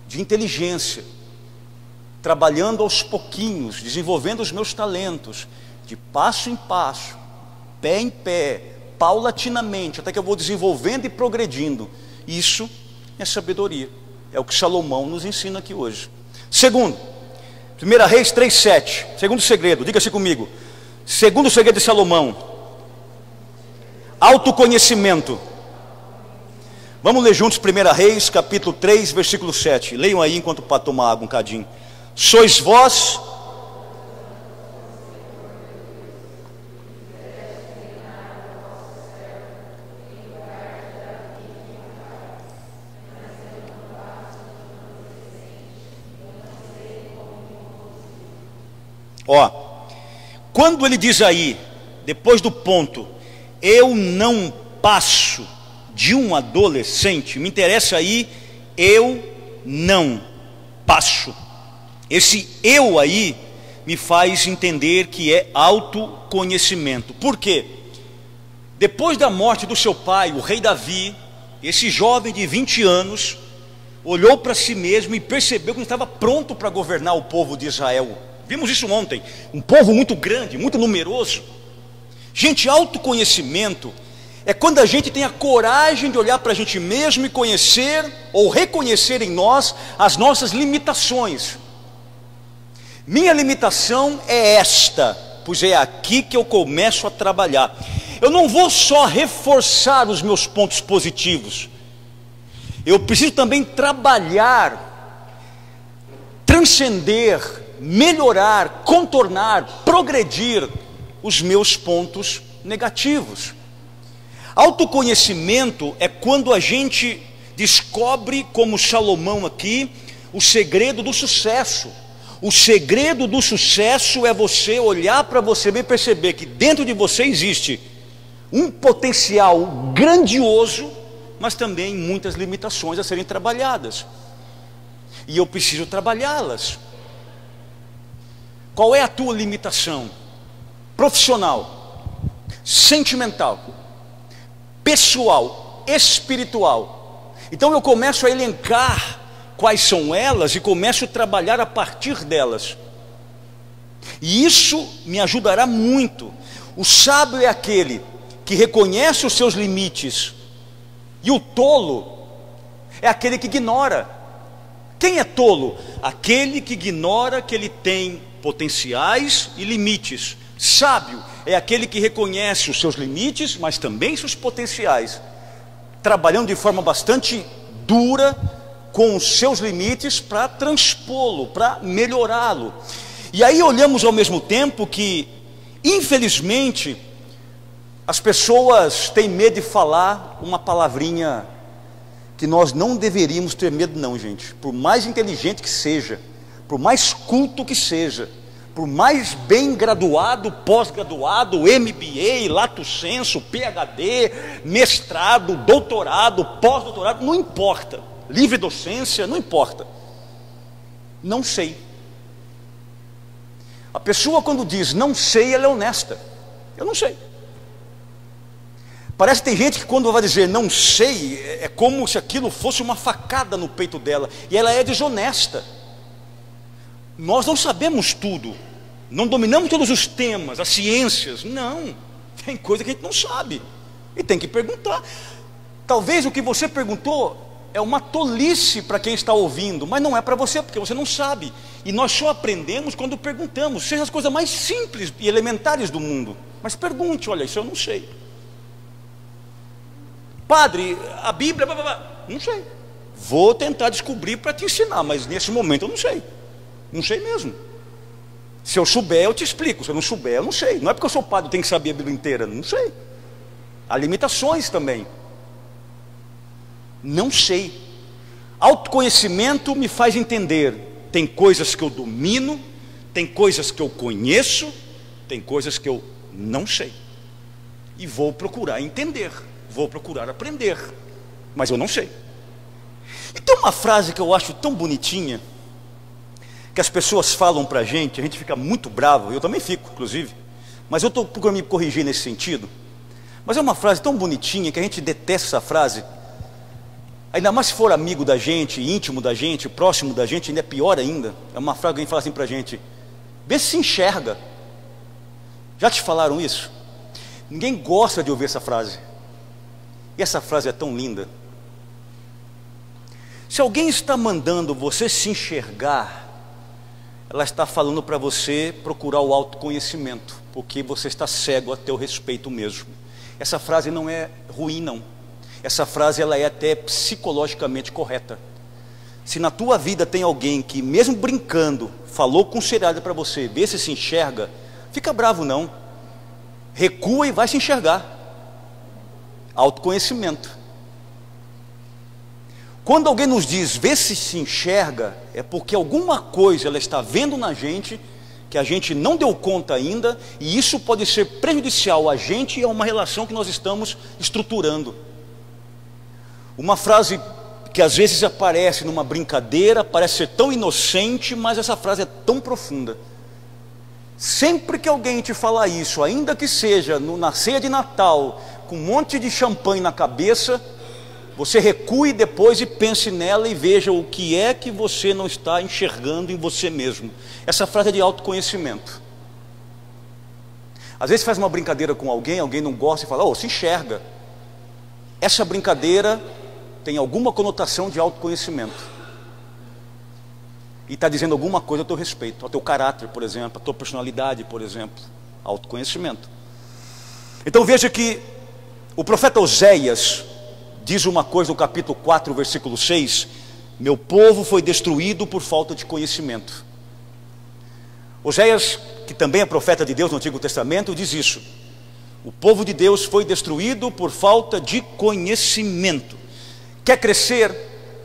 de inteligência, trabalhando aos pouquinhos, desenvolvendo os meus talentos, de passo em passo, pé em pé, paulatinamente, até que eu vou desenvolvendo e progredindo. Isso é sabedoria. É o que Salomão nos ensina aqui hoje. Segundo, 1 Reis 3:7. Segundo segredo, diga-se comigo. Segundo segredo de Salomão: autoconhecimento. Vamos ler juntos 1 Reis, capítulo 3, versículo 7. Leiam aí enquanto para tomar água um cadinho. Sois vós quando ele diz aí, depois do ponto, eu não passo de um adolescente, me interessa aí, eu não passo. Esse eu aí me faz entender que é autoconhecimento. Por quê? Depois da morte do seu pai, o rei Davi, esse jovem de 20 anos, olhou para si mesmo e percebeu que não estava pronto para governar o povo de Israel. Vimos isso ontem, um povo muito grande, muito numeroso. Gente, autoconhecimento é quando a gente tem a coragem de olhar para a gente mesmo e conhecer ou reconhecer em nós as nossas limitações. Minha limitação é esta, pois é aqui que eu começo a trabalhar. Eu não vou só reforçar os meus pontos positivos, eu preciso também trabalhar, transcender, melhorar, contornar, progredir os meus pontos negativos. Autoconhecimento é quando a gente descobre, como Salomão aqui, o segredo do sucesso. O segredo do sucesso é você olhar para você e perceber que dentro de você existe um potencial grandioso, mas também muitas limitações a serem trabalhadas. E eu preciso trabalhá-las. Qual é a tua limitação? Profissional, sentimental, pessoal, espiritual. Então eu começo a elencar quais são elas e começo a trabalhar a partir delas. E isso me ajudará muito. O sábio é aquele que reconhece os seus limites, e o tolo é aquele que ignora. Quem é tolo? Aquele que ignora que ele tem potenciais e limites. Sábio é aquele que reconhece os seus limites, mas também seus potenciais, trabalhando de forma bastante dura com os seus limites para transpô-lo, para melhorá-lo. E aí olhamos ao mesmo tempo que, infelizmente, as pessoas têm medo de falar uma palavrinha que nós não deveríamos ter medo não, gente. Por mais inteligente que seja, por mais culto que seja, por mais bem graduado, pós-graduado, MBA, lato sensu, PhD, mestrado, doutorado, pós-doutorado, não importa. Livre docência, não importa. Não sei. A pessoa quando diz não sei, ela é honesta. Eu não sei. Parece que tem gente que quando vai dizer não sei, é como se aquilo fosse uma facada no peito dela. E ela é desonesta. Nós não sabemos tudo. Não dominamos todos os temas, as ciências. Não. Tem coisa que a gente não sabe. E tem que perguntar. Talvez o que você perguntou é uma tolice para quem está ouvindo, mas não é para você, porque você não sabe. E nós só aprendemos quando perguntamos, seja as coisas mais simples e elementares do mundo. Mas pergunte, olha, isso eu não sei. Padre, a Bíblia, não sei. Vou tentar descobrir para te ensinar, mas nesse momento eu não sei. Não sei mesmo. Se eu souber, eu te explico. Se eu não souber, eu não sei. Não é porque eu sou padre, eu tenho que saber a Bíblia inteira. Não sei. Há limitações também. Não sei. Autoconhecimento me faz entender. Tem coisas que eu domino, tem coisas que eu conheço, tem coisas que eu não sei. E vou procurar entender, vou procurar aprender, mas eu não sei. E tem uma frase que eu acho tão bonitinha, que as pessoas falam pra gente, a gente fica muito bravo, eu também fico, inclusive, mas eu estou procurando me corrigir nesse sentido. Mas é uma frase tão bonitinha que a gente detesta essa frase. Ainda mais se for amigo da gente, íntimo da gente, próximo da gente, ainda é pior ainda. É uma frase que alguém fala assim pra gente: vê se enxerga. Já te falaram isso? Ninguém gosta de ouvir essa frase. E essa frase é tão linda. Se alguém está mandando você se enxergar, ela está falando para você procurar o autoconhecimento, porque você está cego a teu respeito mesmo. Essa frase não é ruim não. Essa frase ela é até psicologicamente correta. Se na tua vida tem alguém que mesmo brincando falou com seriedade para você, vê se se enxerga, fica bravo não. Recua e vai se enxergar. Autoconhecimento. Quando alguém nos diz vê se se enxerga, é porque alguma coisa ela está vendo na gente que a gente não deu conta ainda, e isso pode ser prejudicial a gente e a uma relação que nós estamos estruturando. Uma frase que às vezes aparece numa brincadeira, parece ser tão inocente, mas essa frase é tão profunda. Sempre que alguém te falar isso, ainda que seja na ceia de Natal, com um monte de champanhe na cabeça, você recue depois e pense nela e veja o que é que você não está enxergando em você mesmo. Essa frase é de autoconhecimento. Às vezes faz uma brincadeira com alguém, alguém não gosta e fala, se enxerga. essa brincadeira tem alguma conotação de autoconhecimento. E está dizendo alguma coisa a teu respeito, ao teu caráter, por exemplo, à tua personalidade, por exemplo. Autoconhecimento. Então veja que o profeta Oséias diz uma coisa no capítulo 4, versículo 6: meu povo foi destruído por falta de conhecimento. Oséias, que também é profeta de Deus no Antigo Testamento, diz isso. O povo de Deus foi destruído por falta de conhecimento. Quer crescer,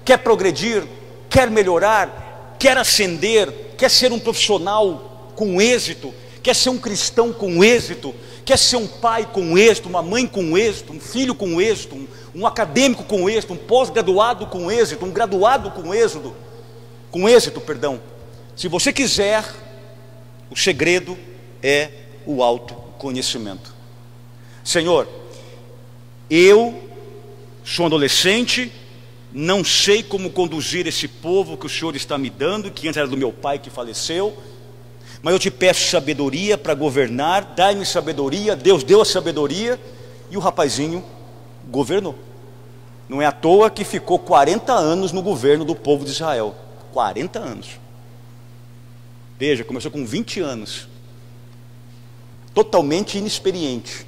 quer progredir, quer melhorar, quer ascender, quer ser um profissional com êxito, quer ser um cristão com êxito, quer ser um pai com êxito, uma mãe com êxito, um filho com êxito, um acadêmico com êxito, um pós-graduado com êxito, um graduado com êxito, perdão. Se você quiser, o segredo é o autoconhecimento. Senhor, eu sou adolescente, não sei como conduzir esse povo que o Senhor está me dando, que antes era do meu pai que faleceu, mas eu te peço sabedoria para governar, dai-me sabedoria. Deus deu a sabedoria e o rapazinho governou. Não é à toa que ficou 40 anos no governo do povo de Israel. 40 anos. Veja, começou com 20 anos. Totalmente inexperiente.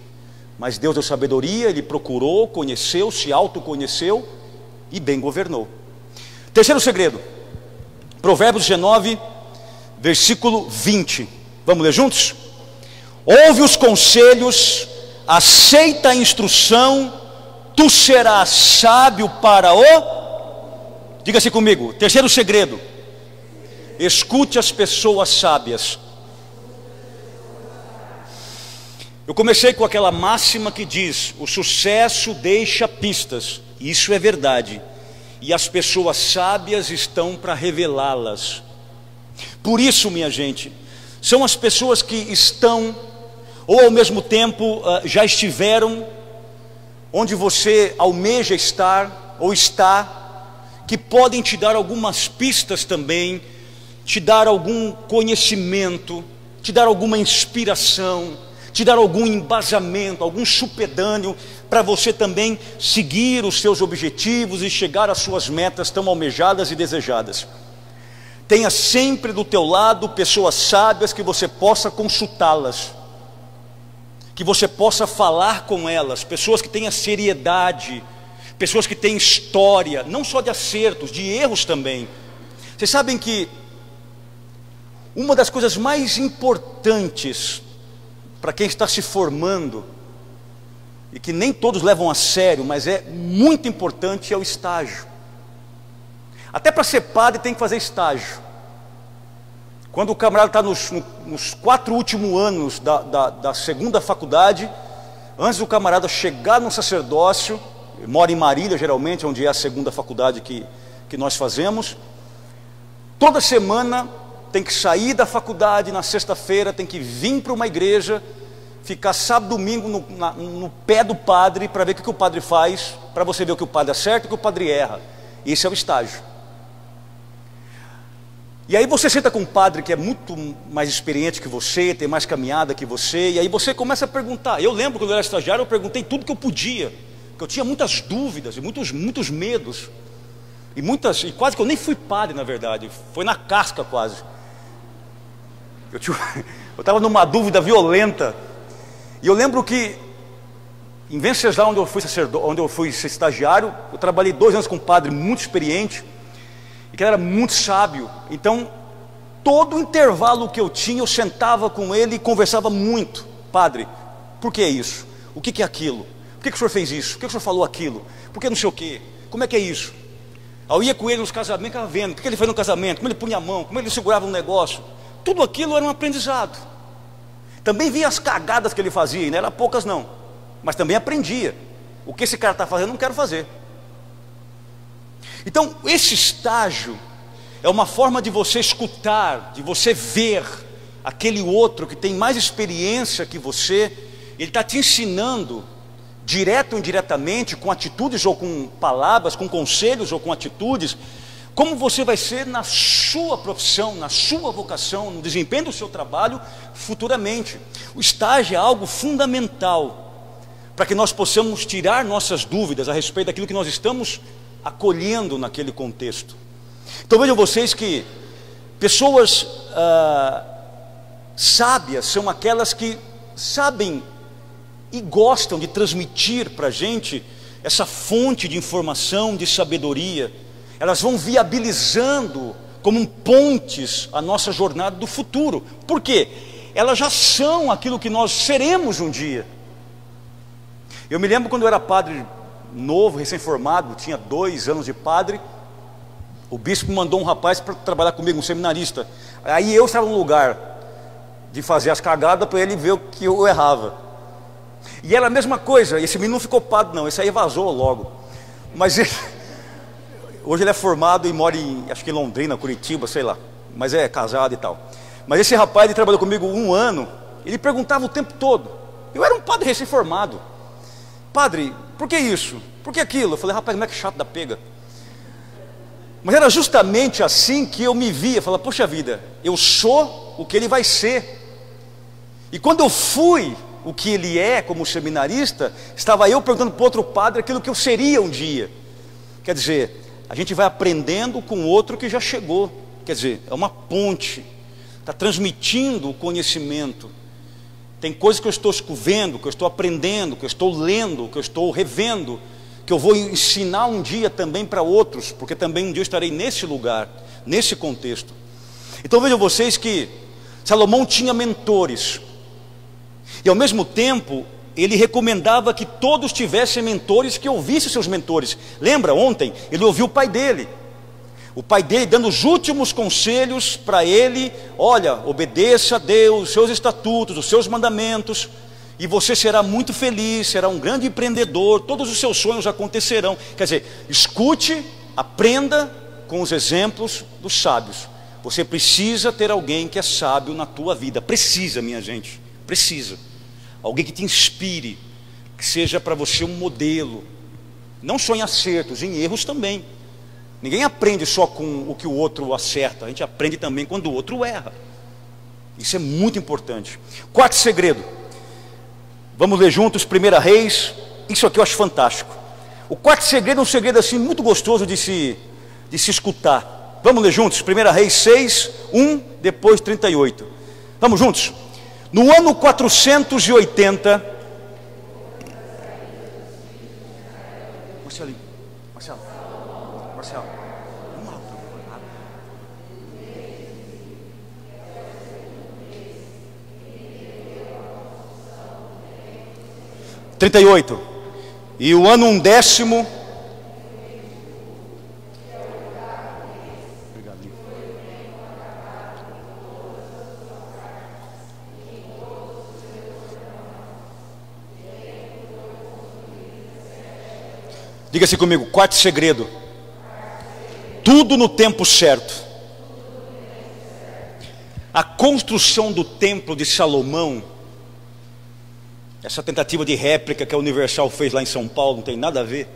Mas Deus deu sabedoria, ele procurou, conheceu, se autoconheceu e bem governou. Terceiro segredo. Provérbios 19, versículo 20. Vamos ler juntos? Ouve os conselhos, aceita a instrução, tu serás sábio para o... Diga-se comigo, terceiro segredo. Escute as pessoas sábias. Eu comecei com aquela máxima que diz: o sucesso deixa pistas. Isso é verdade. E as pessoas sábias estão para revelá-las. Por isso, minha gente, são as pessoas que estão, ou ao mesmo tempo já estiveram, onde você almeja estar, ou está, que podem te dar algumas pistas também, te dar algum conhecimento, te dar alguma inspiração, te dar algum embasamento, algum supedâneo, para você também seguir os seus objetivos e chegar às suas metas tão almejadas e desejadas. Tenha sempre do teu lado pessoas sábias que você possa consultá-las, que você possa falar com elas, pessoas que tenham seriedade, pessoas que têm história, não só de acertos, de erros também. Vocês sabem que uma das coisas mais importantes para quem está se formando, e que nem todos levam a sério, mas é muito importante, é o estágio. Até para ser padre tem que fazer estágio. Quando o camarada está nos 4 últimos anos da segunda faculdade, antes do camarada chegar no sacerdócio, mora em Marília geralmente, onde é a segunda faculdade que nós fazemos, toda semana tem que sair da faculdade na sexta-feira, tem que vir para uma igreja, ficar sábado, domingo no pé do padre, para ver o que o padre faz, para você ver o que o padre acerta e o que o padre erra. Esse é o estágio. E aí você senta com um padre que é muito mais experiente que você, tem mais caminhada que você, e aí você começa a perguntar. Eu lembro quando eu era estagiário, eu perguntei tudo que eu podia, porque eu tinha muitas dúvidas e muitos medos, e quase que eu nem fui padre, na verdade, foi na casca quase. Eu estava numa dúvida violenta. E eu lembro que em Venceslau, onde eu fui ser estagiário, eu trabalhei 2 anos com um padre muito experiente, e que era muito sábio. Então, todo intervalo que eu tinha, eu sentava com ele e conversava muito. Padre, por que isso? O que é aquilo? Por que o senhor fez isso? Por que o senhor falou aquilo? Por que não sei o quê? Como é que é isso? Aí eu ia com ele nos casamentos, ficava vendo o que ele fez no casamento, como ele punha a mão, como ele segurava um negócio. Tudo aquilo era um aprendizado. Também via as cagadas que ele fazia, e não eram poucas não, mas também aprendia. O que esse cara está fazendo, eu não quero fazer. Então, esse estágio é uma forma de você escutar, de você ver aquele outro que tem mais experiência que você. Ele está te ensinando, direto ou indiretamente, com atitudes ou com palavras, com conselhos ou com atitudes, como você vai ser na sua profissão, na sua vocação, no desempenho do seu trabalho futuramente. O estágio é algo fundamental para que nós possamos tirar nossas dúvidas a respeito daquilo que nós estamos acolhendo naquele contexto. Então vejam vocês que pessoas sábias são aquelas que sabem e gostam de transmitir para a gente essa fonte de informação, de sabedoria. Elas vão viabilizando como pontes a nossa jornada do futuro. Por quê? Elas já são aquilo que nós seremos um dia. Eu me lembro quando eu era padre novo, recém-formado, tinha 2 anos de padre, o bispo mandou um rapaz para trabalhar comigo, um seminarista. Aí eu estava no lugar de fazer as cagadas para ele ver o que eu errava. E era a mesma coisa, esse menino não ficou padre não, esse aí vazou logo. Mas hoje ele é formado e mora acho que em Londrina, Curitiba, sei lá. Mas é casado e tal. Mas esse rapaz, ele trabalhou comigo 1 ano, ele perguntava o tempo todo. Eu era um padre recém-formado. Padre, por que isso? Por que aquilo? Eu falei, rapaz, como é que chato da pega. Mas era justamente assim que eu me via. Falei, poxa vida, eu sou o que ele vai ser. E quando eu fui o que ele é como seminarista, estava eu perguntando para outro padre aquilo que eu seria um dia. Quer dizer, a gente vai aprendendo com outro que já chegou. Quer dizer, é uma ponte, está transmitindo o conhecimento. Tem coisas que eu estou vendo, que eu estou aprendendo, que eu estou lendo, que eu estou revendo, que eu vou ensinar um dia também para outros, porque também um dia eu estarei nesse lugar, nesse contexto. Então vejam vocês que Salomão tinha mentores, e ao mesmo tempo ele recomendava que todos tivessem mentores, que ouvissem seus mentores. Lembra ontem? Ele ouviu o pai dele dando os últimos conselhos para ele. Olha, obedeça a Deus, os seus estatutos, os seus mandamentos, e você será muito feliz, será um grande empreendedor, todos os seus sonhos acontecerão. Quer dizer, escute, aprenda com os exemplos dos sábios. Você precisa ter alguém que é sábio na tua vida, precisa, minha gente, precisa. Alguém que te inspire, que seja para você um modelo, não só em acertos, em erros também. Ninguém aprende só com o que o outro acerta, a gente aprende também quando o outro erra. Isso é muito importante. 4º segredo, vamos ler juntos, 1 Reis, isso aqui eu acho fantástico. O 4º segredo é um segredo assim muito gostoso de se escutar. Vamos ler juntos, 1 Reis 6, 1, depois 38. Vamos juntos? No ano 480, Marcelo, vamos lá. 38, e o ano 1º, diga-se comigo, 4º segredo, tudo no tempo certo. A construção do templo de Salomão, essa tentativa de réplica que a Universal fez lá em São Paulo, não tem nada a ver,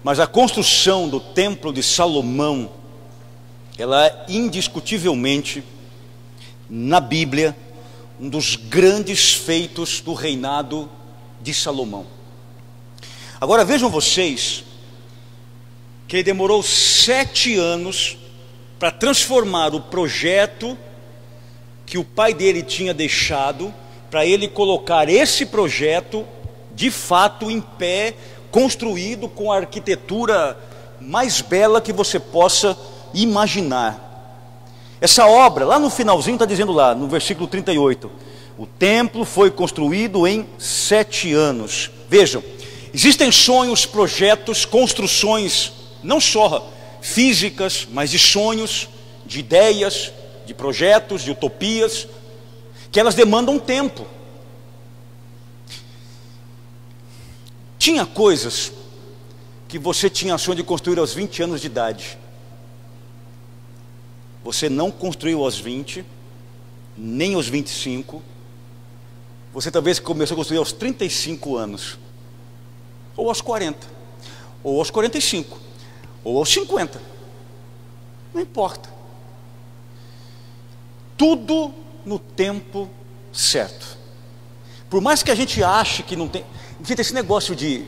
mas a construção do templo de Salomão, ela é indiscutivelmente, na Bíblia, um dos grandes feitos do reinado de Salomão. Agora vejam vocês, que ele demorou 7 anos para transformar o projeto que o pai dele tinha deixado, para ele colocar esse projeto de fato em pé, construído com a arquitetura mais bela que você possa imaginar. Essa obra, lá no finalzinho está dizendo lá, no versículo 38, o templo foi construído em 7 anos. Vejam, existem sonhos, projetos, construções, não só físicas, mas de sonhos, de ideias, de projetos, de utopias, que elas demandam tempo. Tinha coisas que você tinha sonho de construir aos 20 anos de idade. Você não construiu aos 20, nem aos 25. Você talvez começou a construir aos 35 anos. Ou aos 40, ou aos 45, ou aos 50, não importa. Tudo no tempo certo. Por mais que a gente ache que não tem, Gente, esse negócio de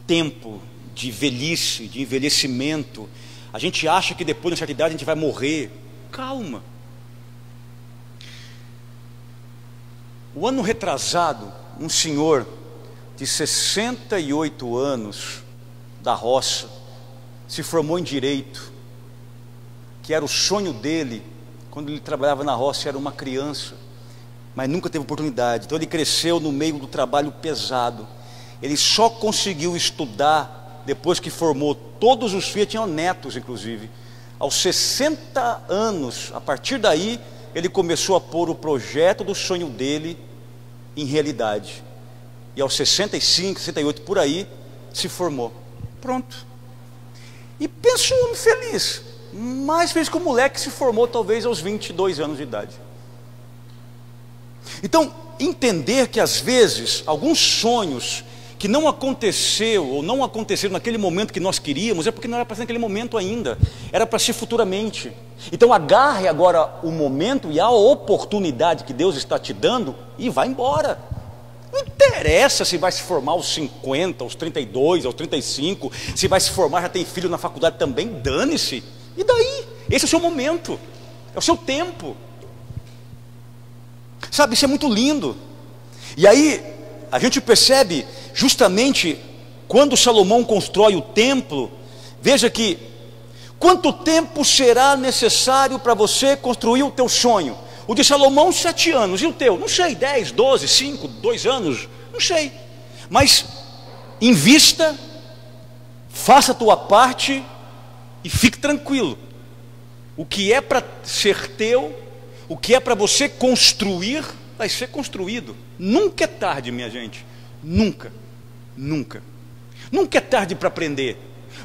tempo, de velhice, de envelhecimento, a gente acha que depois de certa idade a gente vai morrer. Calma. O ano retrasado, um senhor de 68 anos, da roça, se formou em direito, que era o sonho dele, quando ele trabalhava na roça, era uma criança, mas nunca teve oportunidade. Então ele cresceu no meio do trabalho pesado. Ele só conseguiu estudar depois que formou todos os filhos, tinham netos inclusive. Aos 60 anos, a partir daí, ele começou a pôr o projeto do sonho dele em realidade. E aos 65, 68 por aí, se formou. Pronto. E pensa um homem feliz, mais feliz que o moleque que se formou talvez aos 22 anos de idade. Então, entender que às vezes alguns sonhos que não aconteceu ou não aconteceram naquele momento que nós queríamos, é porque não era para ser naquele momento ainda, era para ser futuramente. Então agarre agora o momento e a oportunidade que Deus está te dando e vá embora. Não interessa se vai se formar aos 50, aos 32, aos 35, se vai se formar, já tem filho na faculdade também, dane-se. E daí? Esse é o seu momento, é o seu tempo. Sabe, isso é muito lindo. E aí a gente percebe justamente quando Salomão constrói o templo, veja que quanto tempo será necessário para você construir o teu sonho? O de Salomão 7 anos, e o teu? Não sei, 10, 12, 5, 2 anos, não sei. Mas invista, faça a tua parte e fique tranquilo. O que é para ser teu, o que é para você construir, vai ser construído. Nunca é tarde, minha gente. Nunca, nunca. Nunca é tarde para aprender.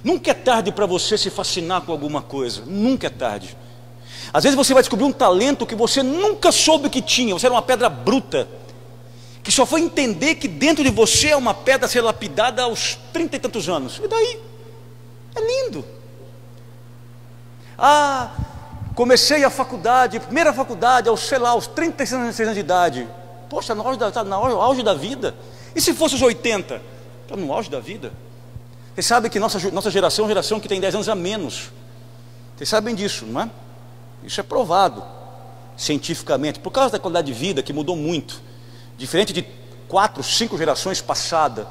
Nunca é tarde para você se fascinar com alguma coisa. Nunca é tarde. Às vezes você vai descobrir um talento que você nunca soube que tinha. Você era uma pedra bruta, que só foi entender que dentro de você é uma pedra a ser lapidada aos 30 e tantos anos. E daí? É lindo. Comecei a faculdade, primeira faculdade, aos 36 anos de idade. Poxa, está no auge da vida. E se fosse os 80? Está no auge da vida. Vocês sabem que nossa geração é uma geração que tem 10 anos a menos. Vocês sabem disso, não é? Isso é provado cientificamente, por causa da qualidade de vida que mudou muito. Diferente de 4, 5 gerações passadas.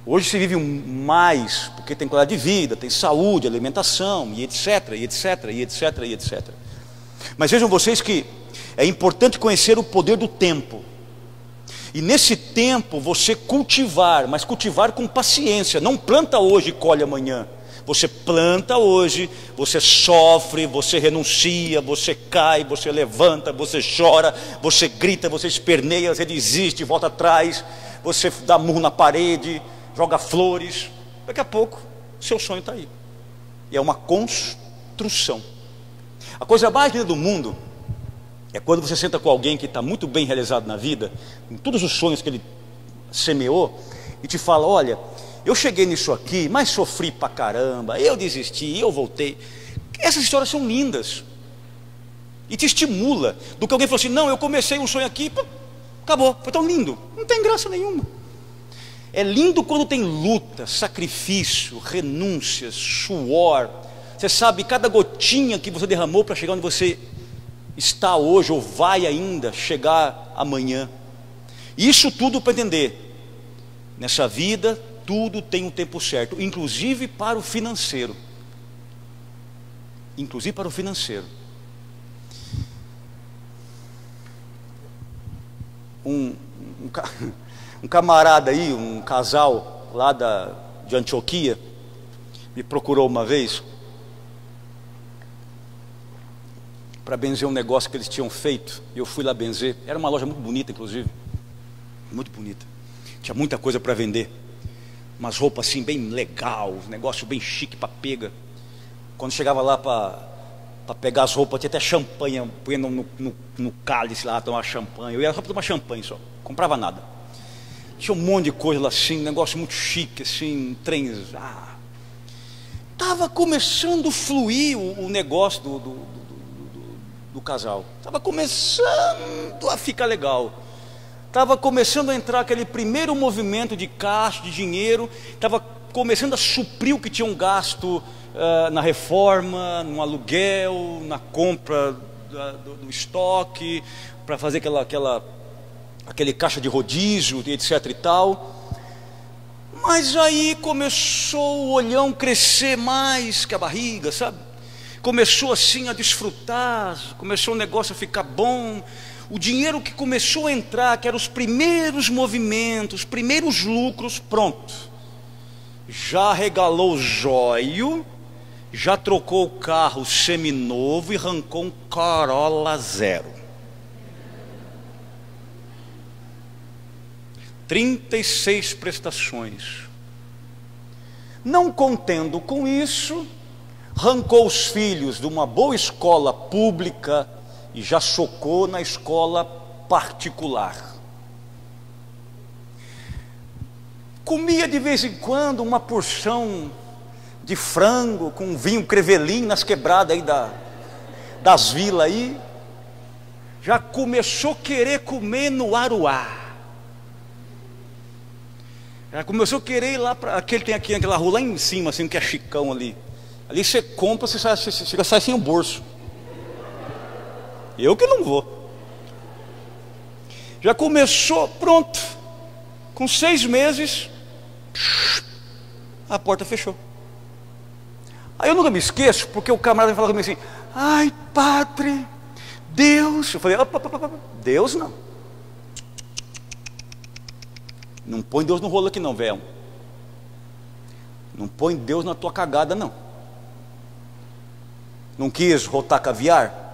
Hoje se vive mais, porque tem qualidade de vida, tem saúde, alimentação, e etc, e etc, e etc, e etc. Mas vejam vocês que é importante conhecer o poder do tempo. E nesse tempo você cultivar, mas cultivar com paciência. Não planta hoje e colhe amanhã. Você planta hoje, você sofre, você renuncia, você cai, você levanta, você chora, você grita, você esperneia, você desiste, volta atrás, você dá murro na parede, joga flores. Daqui a pouco, seu sonho está aí. E é uma construção. A coisa mais linda do mundo é quando você senta com alguém que está muito bem realizado na vida, em todos os sonhos que ele semeou, e te fala: olha, eu cheguei nisso aqui, mas sofri pra caramba, eu desisti, eu voltei. Essas histórias são lindas. E te estimula. Do que alguém falou assim: não, eu comecei um sonho aqui, acabou, foi tão lindo. Não tem graça nenhuma. É lindo quando tem luta, sacrifício, renúncias, suor. Você sabe, cada gotinha que você derramou para chegar onde você está hoje, ou vai ainda chegar amanhã. Isso tudo para entender. Nessa vida, tudo tem um tempo certo, inclusive para o financeiro. Inclusive para o financeiro. Um camarada aí, um casal lá de Antioquia, me procurou uma vez para benzer um negócio que eles tinham feito. E eu fui lá benzer. Era uma loja muito bonita, inclusive. Muito bonita. Tinha muita coisa para vender. Umas roupas assim bem legal, um negócio bem chique para pega. Quando chegava lá para pegar as roupas, tinha até champanhe, punha no cálice lá, tomar champanhe. Eu ia só para tomar champanhe só, comprava nada. Tinha um monte de coisa lá assim, um negócio muito chique, assim, trens. Estava começando a fluir o negócio do casal. Estava começando a ficar legal. estava começando a entrar aquele primeiro movimento de caixa, de dinheiro, estava começando a suprir o que tinham gasto na reforma, no aluguel, na compra do estoque, para fazer aquele caixa de rodízio, etc e tal. Mas aí começou o olhão crescer mais que a barriga, sabe? Começou assim a desfrutar, começou o negócio a ficar bom. O dinheiro que começou a entrar, que eram os primeiros movimentos, os primeiros lucros, pronto. Já regalou o jóio, já trocou o carro seminovo e arrancou um Corolla zero. 36 prestações. Não contendo com isso, arrancou os filhos de uma boa escola pública e já socou na escola particular. Comia de vez em quando uma porção de frango com vinho crevelim nas quebradas aí das vilas aí. Já começou a querer comer no Aruá. Já começou a querer ir lá para aquele, tem aqui aquela rua lá em cima, assim, que é Chicão ali. Ali você compra, você sai sem o bolso. Eu que não vou. Já começou, pronto. Com 6 meses, a porta fechou. Aí eu nunca me esqueço, porque o camarada falou comigo assim: ai, padre, Deus. Eu falei: opa, Deus não. Não põe Deus no rolo aqui não, velho. Não põe Deus na tua cagada não. Não quis rotar caviar?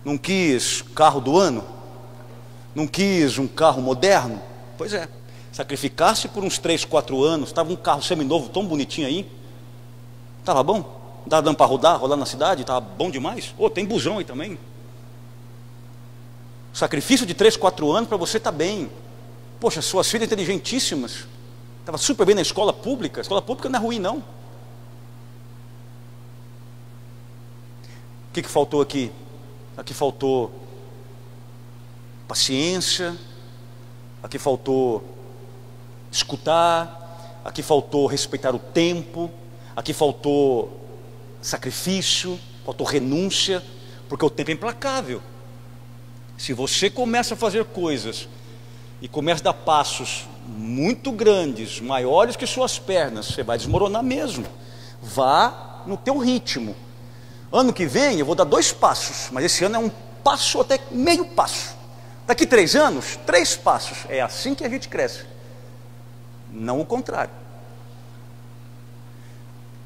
Não quis carro do ano? Não quis um carro moderno? Pois é, sacrificasse por uns 3, 4 anos. Estava um carro seminovo tão bonitinho aí. Estava bom? Estava dando para rolar na cidade? Estava bom demais. Tem busão aí também. Sacrifício de 3, 4 anos para você estar bem. Poxa, suas filhas inteligentíssimas, estava super bem na escola pública. A escola pública não é ruim não. O que faltou aqui? Aqui faltou paciência, aqui faltou escutar, aqui faltou respeitar o tempo, aqui faltou sacrifício, faltou renúncia, porque o tempo é implacável. Se você começa a fazer coisas e começa a dar passos muito grandes, maiores que suas pernas, você vai desmoronar mesmo. Vá no teu ritmo. Ano que vem eu vou dar 2 passos, mas esse ano é um passo até meio passo. Daqui 3 anos, 3 passos. É assim que a gente cresce, não o contrário.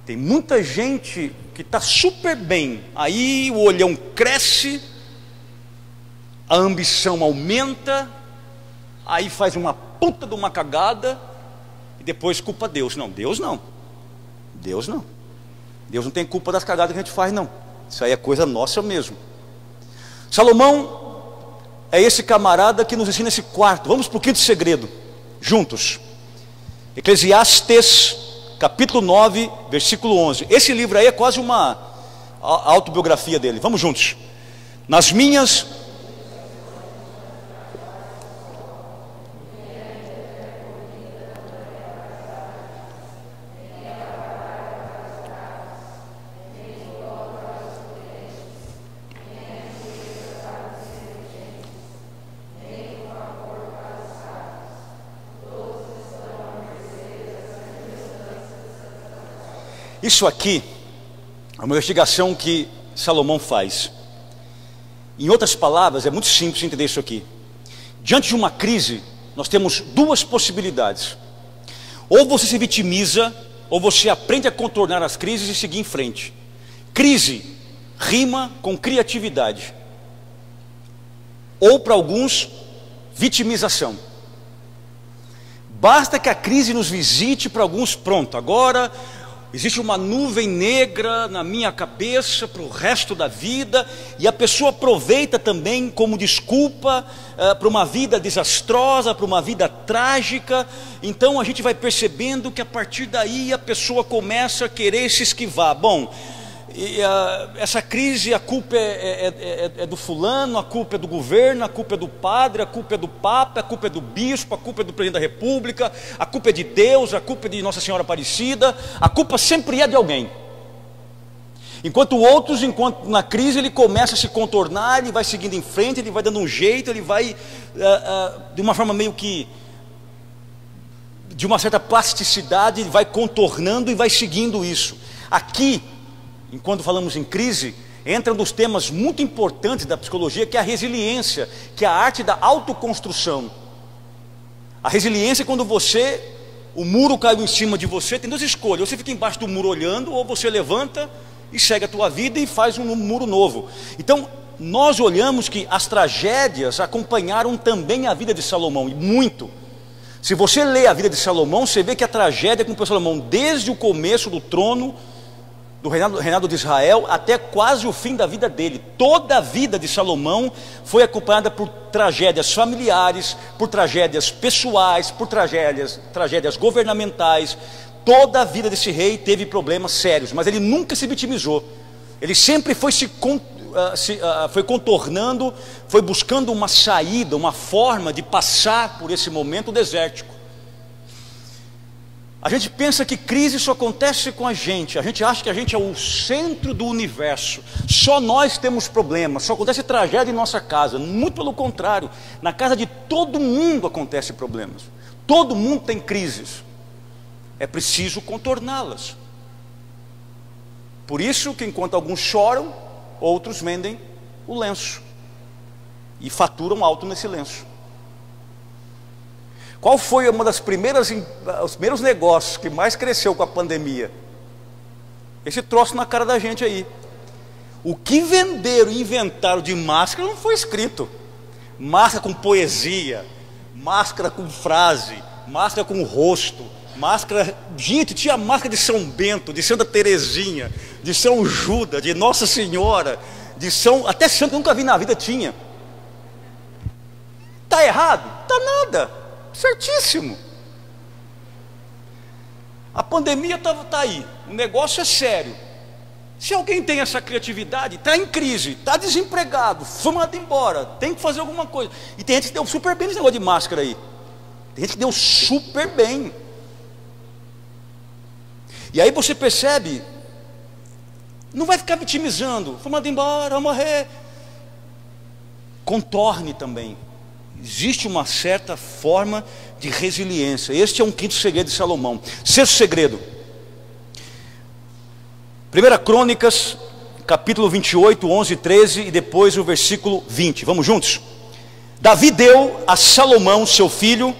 Tem muita gente que está super bem, aí o olhão cresce, a ambição aumenta, aí faz uma puta de uma cagada e depois culpa Deus. Não, Deus não. Deus não. Deus não tem culpa das cagadas que a gente faz, não. Isso aí é coisa nossa mesmo. Salomão é esse camarada que nos ensina esse quarto. Vamos para o 5º segredo, juntos. Eclesiastes, capítulo 9, versículo 11. Esse livro aí é quase uma autobiografia dele. Vamos juntos. Nas minhas... Isso aqui é uma investigação que Salomão faz. Em outras palavras, é muito simples entender isso aqui. Diante de uma crise, nós temos 2 possibilidades. Ou você se vitimiza, ou você aprende a contornar as crises e seguir em frente. Crise rima com criatividade. Ou para alguns, vitimização. Basta que a crise nos visite, para alguns, pronto, agora existe uma nuvem negra na minha cabeça para o resto da vida, e a pessoa aproveita também como desculpa para uma vida desastrosa, para uma vida trágica. Então a gente vai percebendo que a partir daí a pessoa começa a querer se esquivar. Bom, essa crise, a culpa é do fulano, a culpa é do governo, a culpa é do padre, a culpa é do papa, a culpa é do bispo, a culpa é do presidente da república, a culpa é de Deus, a culpa é de Nossa Senhora Aparecida, a culpa sempre é de alguém. Enquanto na crise ele começa a se contornar, ele vai seguindo em frente, ele vai dando um jeito, ele vai de uma forma meio que, de uma certa plasticidade, ele vai contornando e vai seguindo isso. Aqui, enquanto falamos em crise, entra um dos temas muito importantes da psicologia, que é a resiliência, que é a arte da autoconstrução. A resiliência é quando o muro caiu em cima de você, tem duas escolhas: ou você fica embaixo do muro olhando, ou você levanta e segue a tua vida e faz um muro novo. Então, nós olhamos que as tragédias acompanharam também a vida de Salomão, e muito. Se você lê a vida de Salomão, você vê que a tragédia acompanhou Salomão desde o começo do trono, do reinado de Israel, até quase o fim da vida dele. Toda a vida de Salomão foi acompanhada por tragédias familiares, por tragédias pessoais, por tragédias governamentais. Toda a vida desse rei teve problemas sérios, mas ele nunca se vitimizou. Ele sempre foi foi contornando, foi buscando uma saída, uma forma de passar por esse momento desértico. A gente pensa que crise só acontece com a gente acha que a gente é o centro do universo, só nós temos problemas, só acontece tragédia em nossa casa. Muito pelo contrário, na casa de todo mundo acontecem problemas, todo mundo tem crises, é preciso contorná-las. Por isso que enquanto alguns choram, outros vendem o lenço e faturam alto nesse lenço. Qual foi os primeiros negócios que mais cresceu com a pandemia? Esse troço na cara da gente aí. O que venderam e inventaram de máscara não foi escrito. Máscara com poesia, máscara com frase, máscara com rosto, máscara... Gente, tinha máscara de São Bento, de Santa Terezinha, de São Judas, de Nossa Senhora, até santo que eu nunca vi na vida tinha. Está errado? Está nada. Certíssimo. A pandemia está aí, o negócio é sério. Se alguém tem essa criatividade, está em crise, está desempregado, foi mandado embora, tem que fazer alguma coisa. E tem gente que deu super bem nesse negócio de máscara aí. Tem gente que deu super bem. E aí você percebe, não vai ficar vitimizando, foi mandado embora, vai morrer. Contorne também. Existe uma certa forma de resiliência. Este é um quinto segredo de Salomão. Sexto segredo, 1 Crônicas, capítulo 28, 11 e 13, e depois o versículo 20. Vamos juntos? Davi deu a Salomão, seu filho,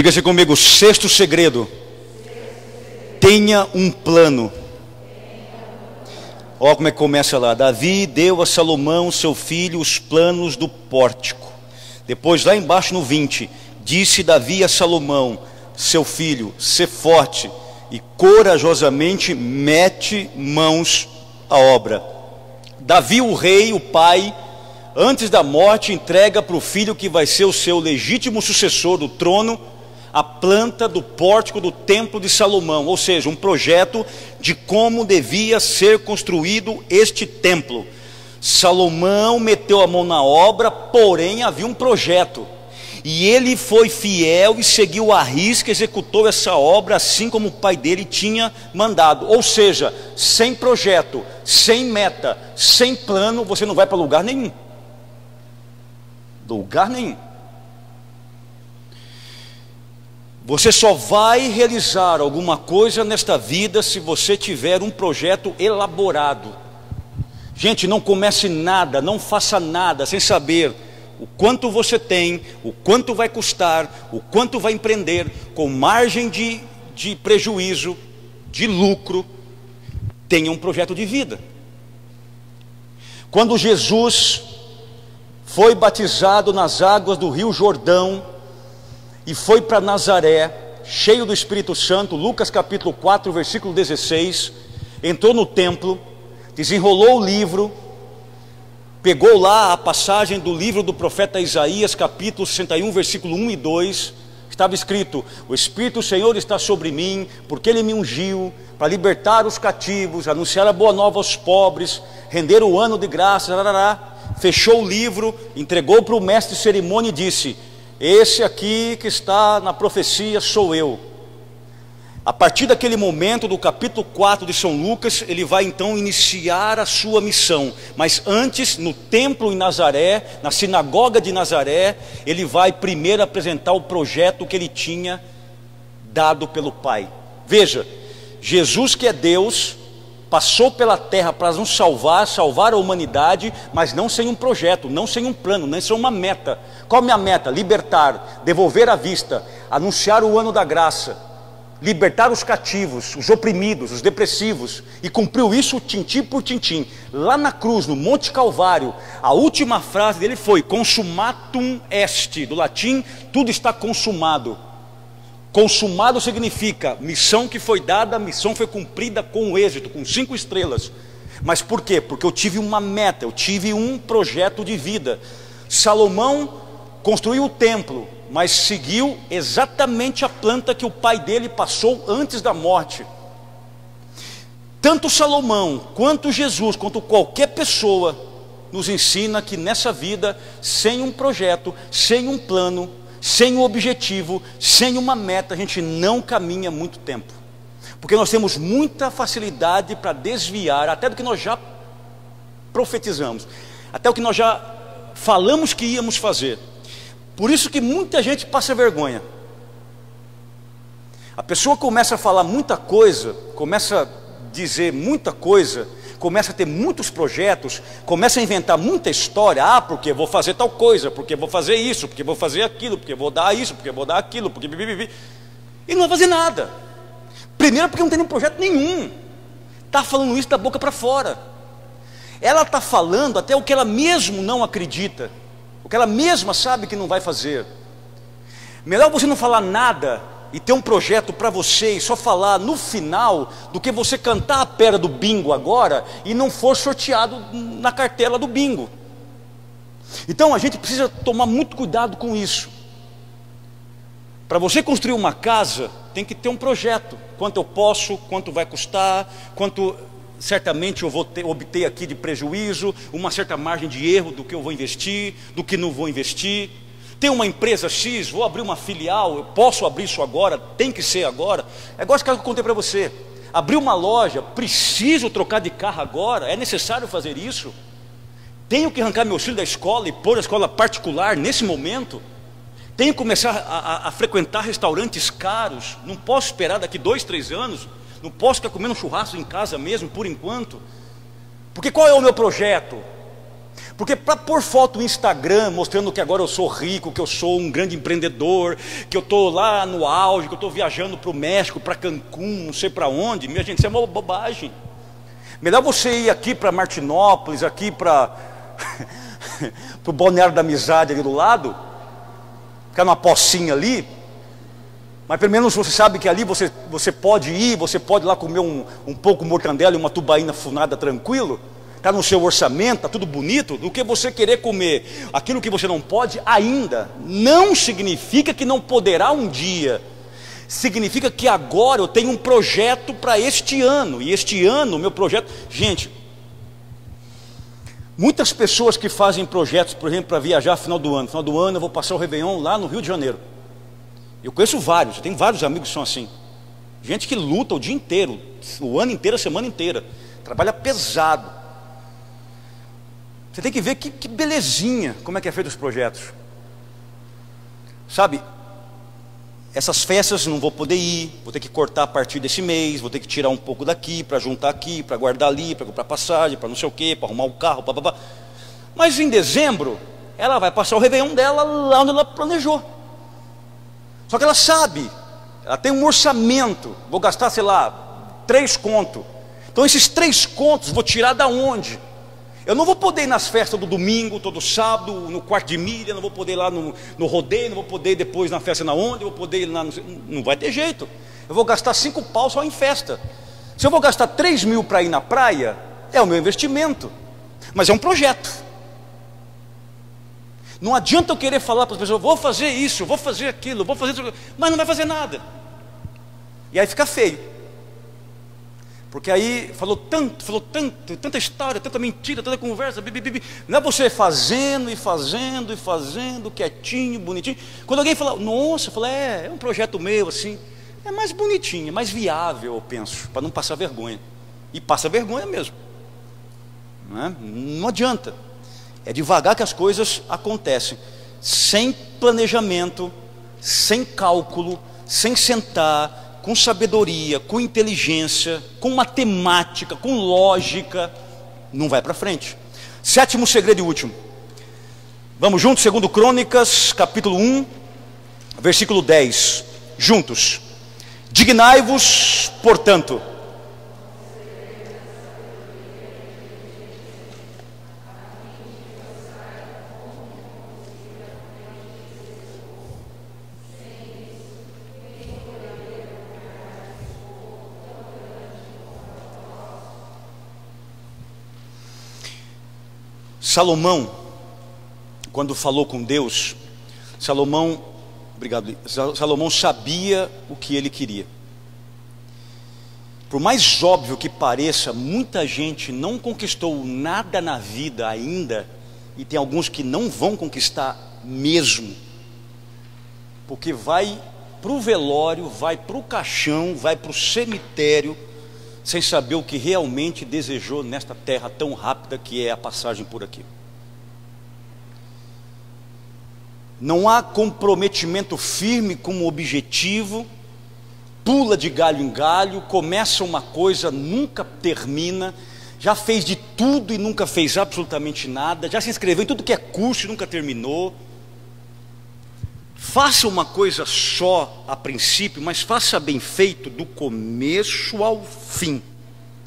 diga-se comigo, sexto segredo, tenha um plano. Olha como é que começa lá: Davi deu a Salomão, seu filho, os planos do pórtico. Depois lá embaixo no 20, disse Davi a Salomão, seu filho: sê forte e corajosamente mete mãos à obra. Davi, o rei, o pai, antes da morte, entrega para o filho que vai ser o seu legítimo sucessor do trono, a planta do pórtico do templo de Salomão, ou seja, um projeto de como devia ser construído este templo. Salomão meteu a mão na obra, porém havia um projeto. E ele foi fiel e seguiu à risca, executou essa obra assim como o pai dele tinha mandado. Ou seja, sem projeto, sem meta, sem plano, você não vai para lugar nenhum. Lugar nenhum. Você só vai realizar alguma coisa nesta vida se você tiver um projeto elaborado. Gente, não comece nada, não faça nada sem saber o quanto você tem, o quanto vai custar, o quanto vai empreender, com margem de prejuízo, de lucro. Tenha um projeto de vida. Quando Jesus foi batizado nas águas do Rio Jordão e foi para Nazaré, cheio do Espírito Santo, Lucas capítulo 4, versículo 16, entrou no templo, desenrolou o livro, pegou lá a passagem do livro do profeta Isaías, capítulo 61, versículo 1 e 2, estava escrito: o Espírito do Senhor está sobre mim, porque Ele me ungiu para libertar os cativos, anunciar a boa nova aos pobres, render o ano de graça. Fechou o livro, entregou para o mestre de cerimônia e disse: esse aqui que está na profecia sou eu. A partir daquele momento, do capítulo 4 de São Lucas, ele vai então iniciar a sua missão. Mas antes, no templo em Nazaré, na sinagoga de Nazaré, ele vai primeiro apresentar o projeto que ele tinha dado pelo Pai. Veja, Jesus, que é Deus, passou pela terra para nos salvar a humanidade, mas não sem um projeto, não sem um plano, nem sem uma meta. Qual é a minha meta? Libertar, devolver a vista, anunciar o ano da graça, libertar os cativos, os oprimidos, os depressivos, e cumpriu isso tintim por tintim. Lá na cruz, no Monte Calvário, a última frase dele foi: consumatum est, do latim, tudo está consumado. Consumado significa missão que foi dada, missão foi cumprida com êxito, com 5 estrelas. Mas por quê? Porque eu tive uma meta, eu tive um projeto de vida. Salomão construiu o templo, mas seguiu exatamente a planta que o pai dele passou antes da morte. Tanto Salomão, quanto Jesus, quanto qualquer pessoa, nos ensina que nessa vida, sem um projeto, sem um plano, sem um objetivo, sem uma meta, a gente não caminha muito tempo. Porque nós temos muita facilidade para desviar, até do que nós já profetizamos, até o que nós já falamos que íamos fazer. Por isso que muita gente passa vergonha. A pessoa começa a falar muita coisa, começa a dizer muita coisa, começa a ter muitos projetos, começa a inventar muita história. Ah, porque vou fazer tal coisa, porque vou fazer isso, porque vou fazer aquilo, porque vou dar isso, porque vou dar aquilo, porque... E não vai fazer nada. Primeiro porque não tem nenhum projeto nenhum. Está falando isso da boca para fora. Ela está falando até o que ela mesmo não acredita, o que ela mesma sabe que não vai fazer. Melhor você não falar nada e ter um projeto para você e só falar no final, do que você cantar a pera do bingo agora e não for sorteado na cartela do bingo. Então a gente precisa tomar muito cuidado com isso. Para você construir uma casa, tem que ter um projeto. Quanto eu posso, quanto vai custar, quanto certamente eu vou obter aqui de prejuízo, uma certa margem de erro do que eu vou investir, do que não vou investir. Tem uma empresa X, vou abrir uma filial, eu posso abrir isso agora, tem que ser agora. É igual esse caso que eu contei para você. Abrir uma loja, preciso trocar de carro agora, é necessário fazer isso? Tenho que arrancar meu filho da escola e pôr a escola particular nesse momento? Tenho que começar a frequentar restaurantes caros? Não posso esperar daqui 2, 3 anos? Não posso ficar comendo churrasco em casa mesmo, por enquanto? Porque qual é o meu projeto? Porque para pôr foto no Instagram, mostrando que agora eu sou rico, que eu sou um grande empreendedor, que eu estou lá no auge, que eu estou viajando para o México, para Cancún, não sei para onde, minha gente, isso é uma bobagem. Melhor você ir aqui para Martinópolis, aqui para o Balneário da Amizade ali do lado, ficar numa pocinha ali, mas pelo menos você sabe que ali você pode ir, você pode ir lá comer um pouco de mortandela e uma tubaína funada tranquilo, está no seu orçamento, está tudo bonito, do que você querer comer aquilo que você não pode ainda. Não significa que não poderá um dia, significa que agora eu tenho um projeto para este ano, e este ano, o meu projeto, gente, Muitas pessoas que fazem projetos, por exemplo, para viajar no final do ano. No final do ano eu vou passar o Réveillon lá no Rio de Janeiro. Eu conheço vários, eu tenho vários amigos que são assim. Gente que luta o dia inteiro, o ano inteiro, a semana inteira. Trabalha pesado. Você tem que ver que belezinha, como é que é feito os projetos. Sabe, essas festas não vou poder ir, vou ter que cortar a partir desse mês, vou ter que tirar um pouco daqui, para juntar aqui, para guardar ali, para comprar passagem, para não sei o quê, para arrumar o carro, papapá. Mas em dezembro, ela vai passar o Réveillon dela lá onde ela planejou. Só que ela sabe, ela tem um orçamento, vou gastar, sei lá, 3 contos. Então esses 3 contos vou tirar da onde? Eu não vou poder ir nas festas do domingo, todo sábado, no quarto de milha, não vou poder ir lá no rodeio, não vou poder ir depois na festa na onde, vou poder ir lá, não vai ter jeito. Eu vou gastar 5 pau só em festa. Se eu vou gastar 3 mil para ir na praia, é o meu investimento, mas é um projeto. Não adianta eu querer falar para as pessoas, vou fazer isso, vou fazer aquilo, vou fazer isso, mas não vai fazer nada. E aí fica feio. Porque aí falou tanto, tanta história, tanta mentira, tanta conversa, não é você fazendo e fazendo e fazendo, quietinho, bonitinho. Quando alguém fala, nossa, eu falo, é um projeto meu assim, é mais bonitinho, é mais viável, eu penso, para não passar vergonha. E passa vergonha mesmo. Não adianta. É devagar que as coisas acontecem, sem planejamento, sem cálculo, sem sentar, com sabedoria, com inteligência, com matemática, com lógica, não vai para frente. 7º segredo e último. Vamos juntos, 2 Crônicas, capítulo 1, versículo 10. Juntos. Dignai-vos, portanto. Salomão, quando falou com Deus, Salomão sabia o que ele queria. Por mais óbvio que pareça, muita gente não conquistou nada na vida ainda, e tem alguns que não vão conquistar mesmo, porque vai para o velório, vai para o caixão, vai para o cemitério, sem saber o que realmente desejou nesta terra tão rápida que é a passagem por aqui. Não há comprometimento firme com o objetivo, pula de galho em galho, começa uma coisa, nunca termina, já fez de tudo e nunca fez absolutamente nada, já se inscreveu em tudo que é curso e nunca terminou. Faça uma coisa só a princípio, mas faça bem feito do começo ao fim.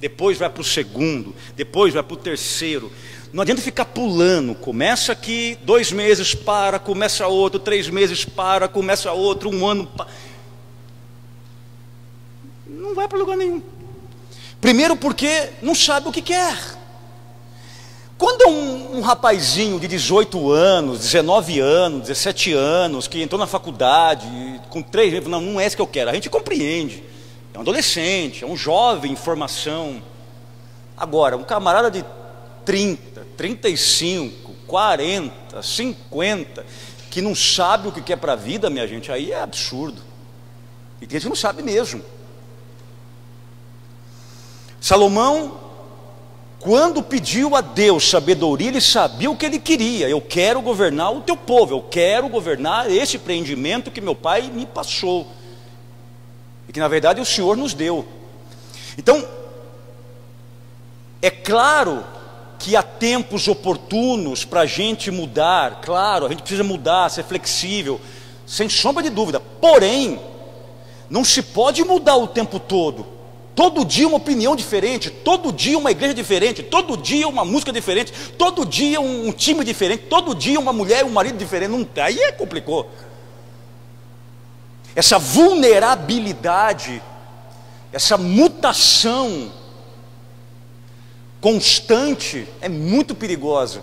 Depois vai para o segundo, depois vai para o terceiro. Não adianta ficar pulando, começa aqui, 2 meses para, começa outro, 3 meses para, começa outro, 1 ano para. Não vai para lugar nenhum. Primeiro porque não sabe o que quer. Quando é um rapazinho de 18 anos, 19 anos, 17 anos, que entrou na faculdade, com 3 anos, não é isso que eu quero, a gente compreende. É um adolescente, é um jovem em formação. Agora, um camarada de 30, 35, 40, 50, que não sabe o que quer para a vida, minha gente, aí é absurdo. E tem gente que não sabe mesmo. Salomão, quando pediu a Deus sabedoria, ele sabia o que ele queria. Eu quero governar o teu povo, eu quero governar esse empreendimento que meu pai me passou, e que na verdade o Senhor nos deu. Então, é claro que há tempos oportunos para a gente mudar, claro, a gente precisa mudar, ser flexível, sem sombra de dúvida. Porém, não se pode mudar o tempo todo. Todo dia uma opinião diferente, todo dia uma igreja diferente, todo dia uma música diferente, todo dia um time diferente, todo dia uma mulher e um marido diferente. Não, aí complicou. Essa vulnerabilidade, essa mutação constante é muito perigosa.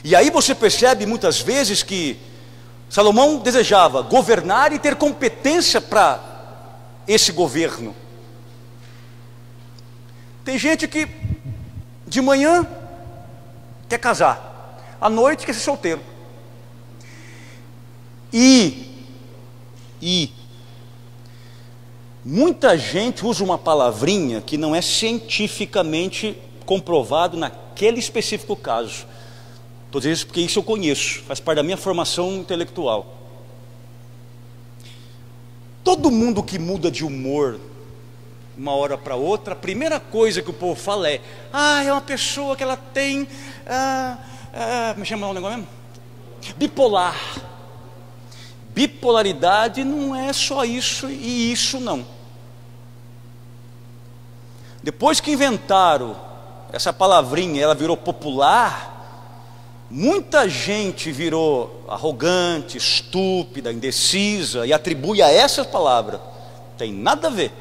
E aí você percebe muitas vezes que Salomão desejava governar e ter competência para esse governo. Tem gente que de manhã quer casar, à noite quer ser solteiro. E muita gente usa uma palavrinha que não é cientificamente comprovado naquele específico caso. Estou dizendo isso porque isso eu conheço, faz parte da minha formação intelectual. Todo mundo que muda de humor uma hora para outra, a primeira coisa que o povo fala é: é uma pessoa que ela tem como chama o negócio mesmo? Bipolar. Bipolaridade não é só isso e isso não. Depois que inventaram essa palavrinha, ela virou popular, muita gente virou arrogante, estúpida, indecisa e atribui a essa palavra. Tem nada a ver.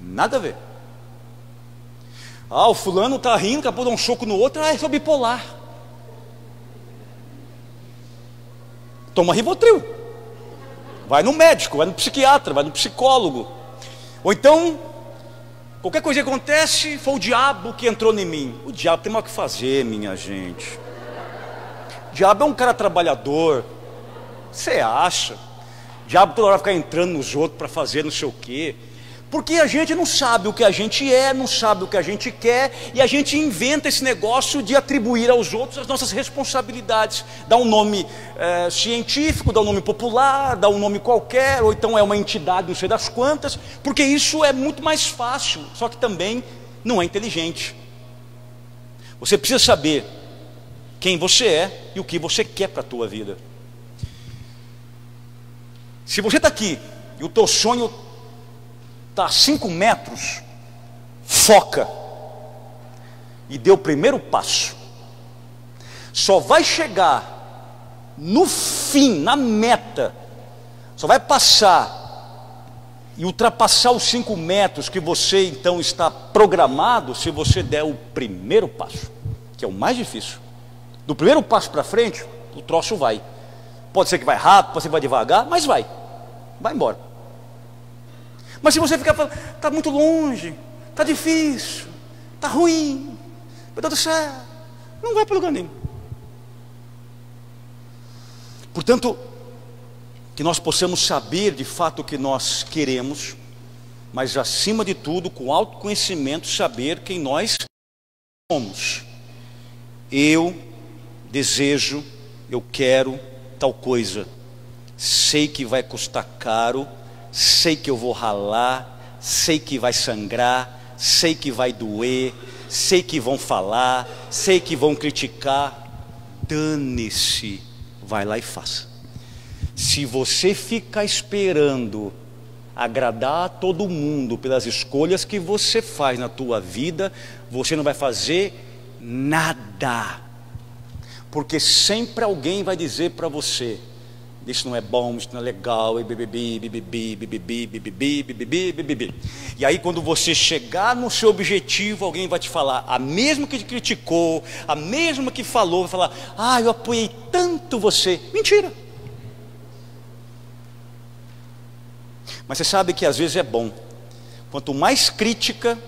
Nada a ver. O fulano está rindo, acabou de dar um soco no outro, eu sou bipolar. Toma Rivotril. Vai no médico, vai no psiquiatra, vai no psicólogo. Ou então, qualquer coisa que acontece, foi o diabo que entrou em mim. O diabo tem mais o que fazer, minha gente. O diabo é um cara trabalhador. Você acha? O diabo toda hora fica entrando nos outros para fazer não sei o quê. Porque a gente não sabe o que a gente é, não sabe o que a gente quer, e a gente inventa esse negócio de atribuir aos outros as nossas responsabilidades. Dá um nome científico, dá um nome popular, dá um nome qualquer, ou então é uma entidade não sei das quantas, porque isso é muito mais fácil, só que também não é inteligente. Você precisa saber quem você é e o que você quer para a tua vida. Se você está aqui e o teu sonho está a 5 metros, foca e dê o primeiro passo. Só vai chegar no fim, na meta, só vai passar e ultrapassar os 5 metros que você então está programado se você der o primeiro passo, que é o mais difícil. Do primeiro passo para frente, o troço vai. Pode ser que vai rápido, pode ser que vai devagar, mas vai embora. Mas se você ficar falando, está muito longe, está difícil, está ruim, meu Deus do céu, não vai para lugar nenhum. Portanto, que nós possamos saber de fato o que nós queremos, mas acima de tudo, com autoconhecimento, saber quem nós somos. Eu desejo, eu quero tal coisa, sei que vai custar caro, sei que eu vou ralar, sei que vai sangrar, sei que vai doer, sei que vão falar, sei que vão criticar. Dane-se, vai lá e faça. Se você ficar esperando agradar a todo mundo pelas escolhas que você faz na tua vida, você não vai fazer nada, porque sempre alguém vai dizer para você: isso não é bom, isso não é legal, e bibibi. E aí quando você chegar no seu objetivo, alguém vai te falar, a mesma que te criticou, a mesma que falou, vai falar: eu apoiei tanto você. Mentira. Mas você sabe que às vezes é bom. Quanto mais crítica,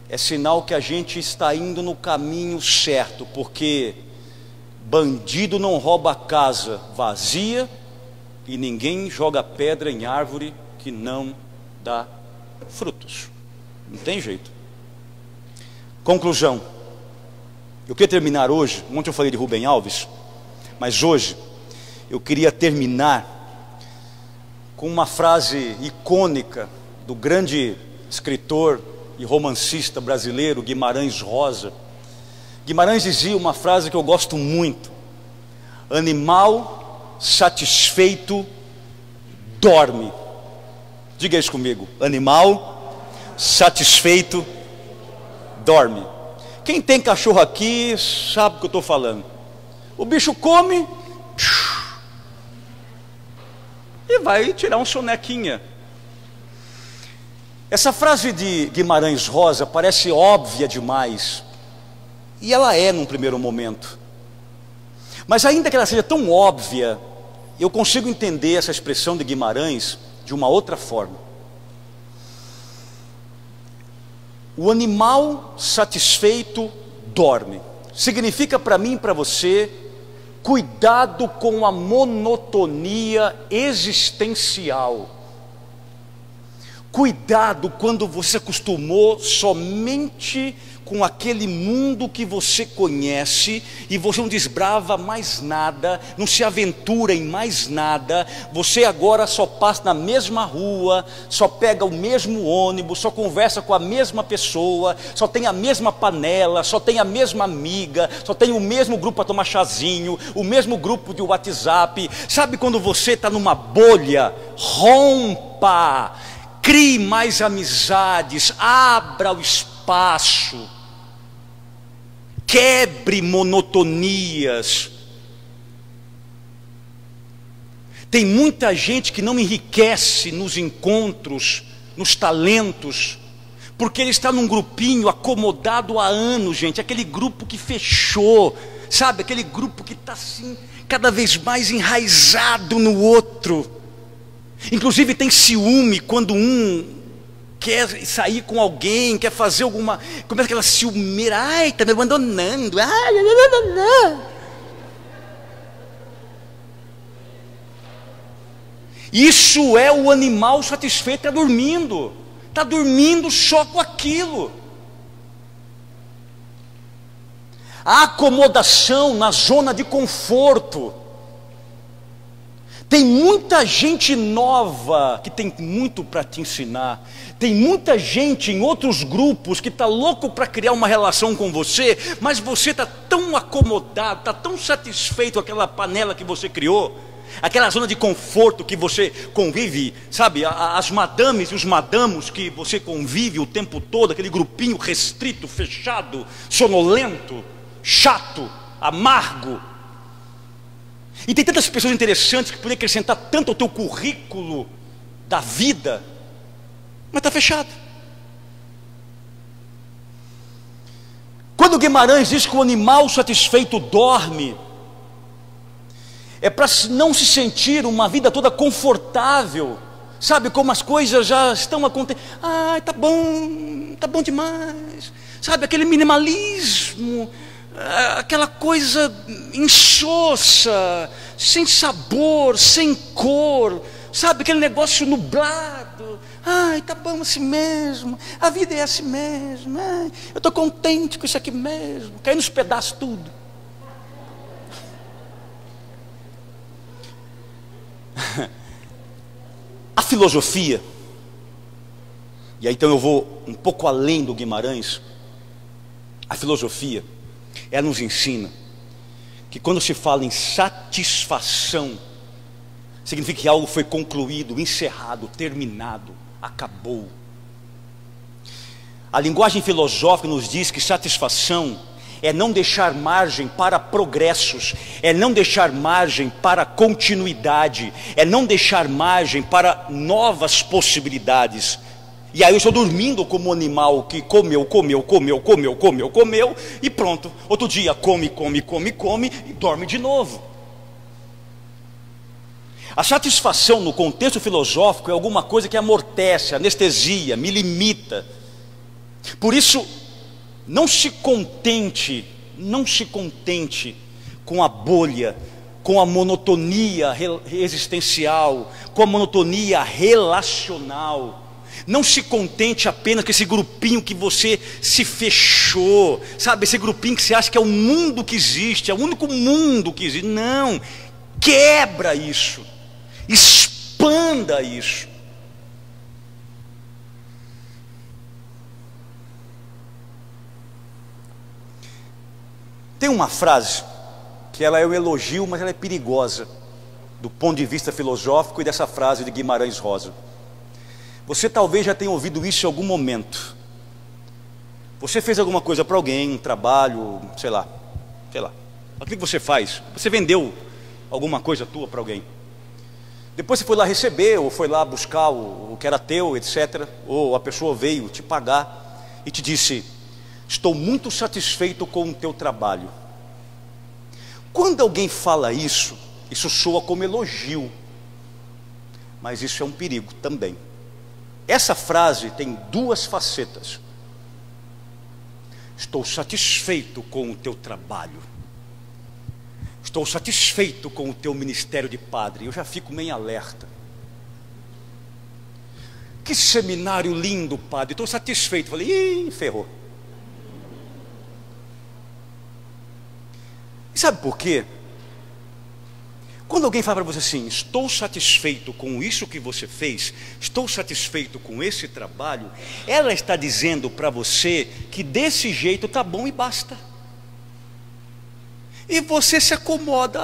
é sinal que a gente está indo no caminho certo, porque bandido não rouba casa vazia e ninguém joga pedra em árvore que não dá frutos. Não tem jeito. Conclusão. Eu queria terminar hoje, ontem eu falei de Rubem Alves, mas hoje eu queria terminar com uma frase icônica do grande escritor e romancista brasileiro Guimarães Rosa. Guimarães dizia uma frase que eu gosto muito: animal satisfeito dorme. Diga isso comigo: animal satisfeito dorme. Quem tem cachorro aqui sabe o que eu estou falando. O bicho come e vai tirar um sonequinha. Essa frase de Guimarães Rosa parece óbvia demais, e ela é num primeiro momento, mas ainda que ela seja tão óbvia, eu consigo entender essa expressão de Guimarães de uma outra forma. O animal satisfeito dorme. Significa para mim e para você, cuidado com a monotonia existencial. Cuidado quando você acostumou somente com aquele mundo que você conhece e você não desbrava mais nada, não se aventura em mais nada. Você agora só passa na mesma rua, só pega o mesmo ônibus, só conversa com a mesma pessoa, só tem a mesma panela, só tem a mesma amiga, só tem o mesmo grupo para tomar chazinho, o mesmo grupo de WhatsApp. Sabe quando você está numa bolha? Rompa, crie mais amizades, abra o espaço, quebre monotonias. Tem muita gente que não enriquece nos encontros, nos talentos, porque ele está num grupinho acomodado há anos, gente. Aquele grupo que fechou, sabe? Aquele grupo que está assim, cada vez mais enraizado no outro. Inclusive tem ciúme quando um quer sair com alguém, quer fazer alguma... Começa aquela ciumeira, ai, está me abandonando, ai, não. Isso é o animal satisfeito, está dormindo só com aquilo. A acomodação na zona de conforto. Tem muita gente nova que tem muito para te ensinar. Tem muita gente em outros grupos que está louco para criar uma relação com você, mas você está tão acomodado, está tão satisfeito com aquela panela que você criou, aquela zona de conforto que você convive, sabe? As madames e os madamos que você convive o tempo todo, aquele grupinho restrito, fechado, sonolento, chato, amargo. E tem tantas pessoas interessantes que poderiam acrescentar tanto ao teu currículo da vida, mas está fechado. Quando Guimarães diz que o animal satisfeito dorme, é para não se sentir uma vida toda confortável, sabe, como as coisas já estão acontecendo. Ai, tá bom demais, sabe, aquele minimalismo, aquela coisa insossa, sem sabor, sem cor, sabe, aquele negócio nublado. Ai, tá bom assim mesmo, a vida é assim mesmo, ai, eu estou contente com isso aqui mesmo, caindo nos pedaços tudo. A filosofia, e aí então eu vou um pouco além do Guimarães, a filosofia, ela nos ensina que quando se fala em satisfação, significa que algo foi concluído, encerrado, terminado, acabou. A linguagem filosófica nos diz que satisfação é não deixar margem para progressos, é não deixar margem para continuidade, é não deixar margem para novas possibilidades. E aí eu estou dormindo como um animal que comeu e pronto, outro dia come e dorme de novo. A satisfação no contexto filosófico é alguma coisa que amortece, anestesia, me limita. Por isso, não se contente com a bolha, com a monotonia existencial, com a monotonia relacional. Não se contente apenas com esse grupinho que você se fechou, sabe, esse grupinho que você acha que é o mundo que existe, é o único mundo que existe. Não, quebra isso, expanda isso. Tem uma frase que ela é um elogio, mas ela é perigosa do ponto de vista filosófico, e dessa frase de Guimarães Rosa. Você talvez já tenha ouvido isso em algum momento. Você fez alguma coisa para alguém, um trabalho, sei lá. O que você faz? Você vendeu alguma coisa tua para alguém. Depois você foi lá receber, ou foi lá buscar o que era teu, etc. Ou a pessoa veio te pagar e te disse: estou muito satisfeito com o teu trabalho. Quando alguém fala isso, isso soa como elogio, mas isso é um perigo também. Essa frase tem duas facetas. Estou satisfeito com o teu trabalho. Estou satisfeito com o teu ministério de padre. Eu já fico meio alerta. Que seminário lindo, padre. Estou satisfeito. Falei, ih, ferrou. E sabe por quê? Quando alguém fala para você assim, estou satisfeito com isso que você fez, estou satisfeito com esse trabalho, ela está dizendo para você que desse jeito está bom e basta. E você se acomoda,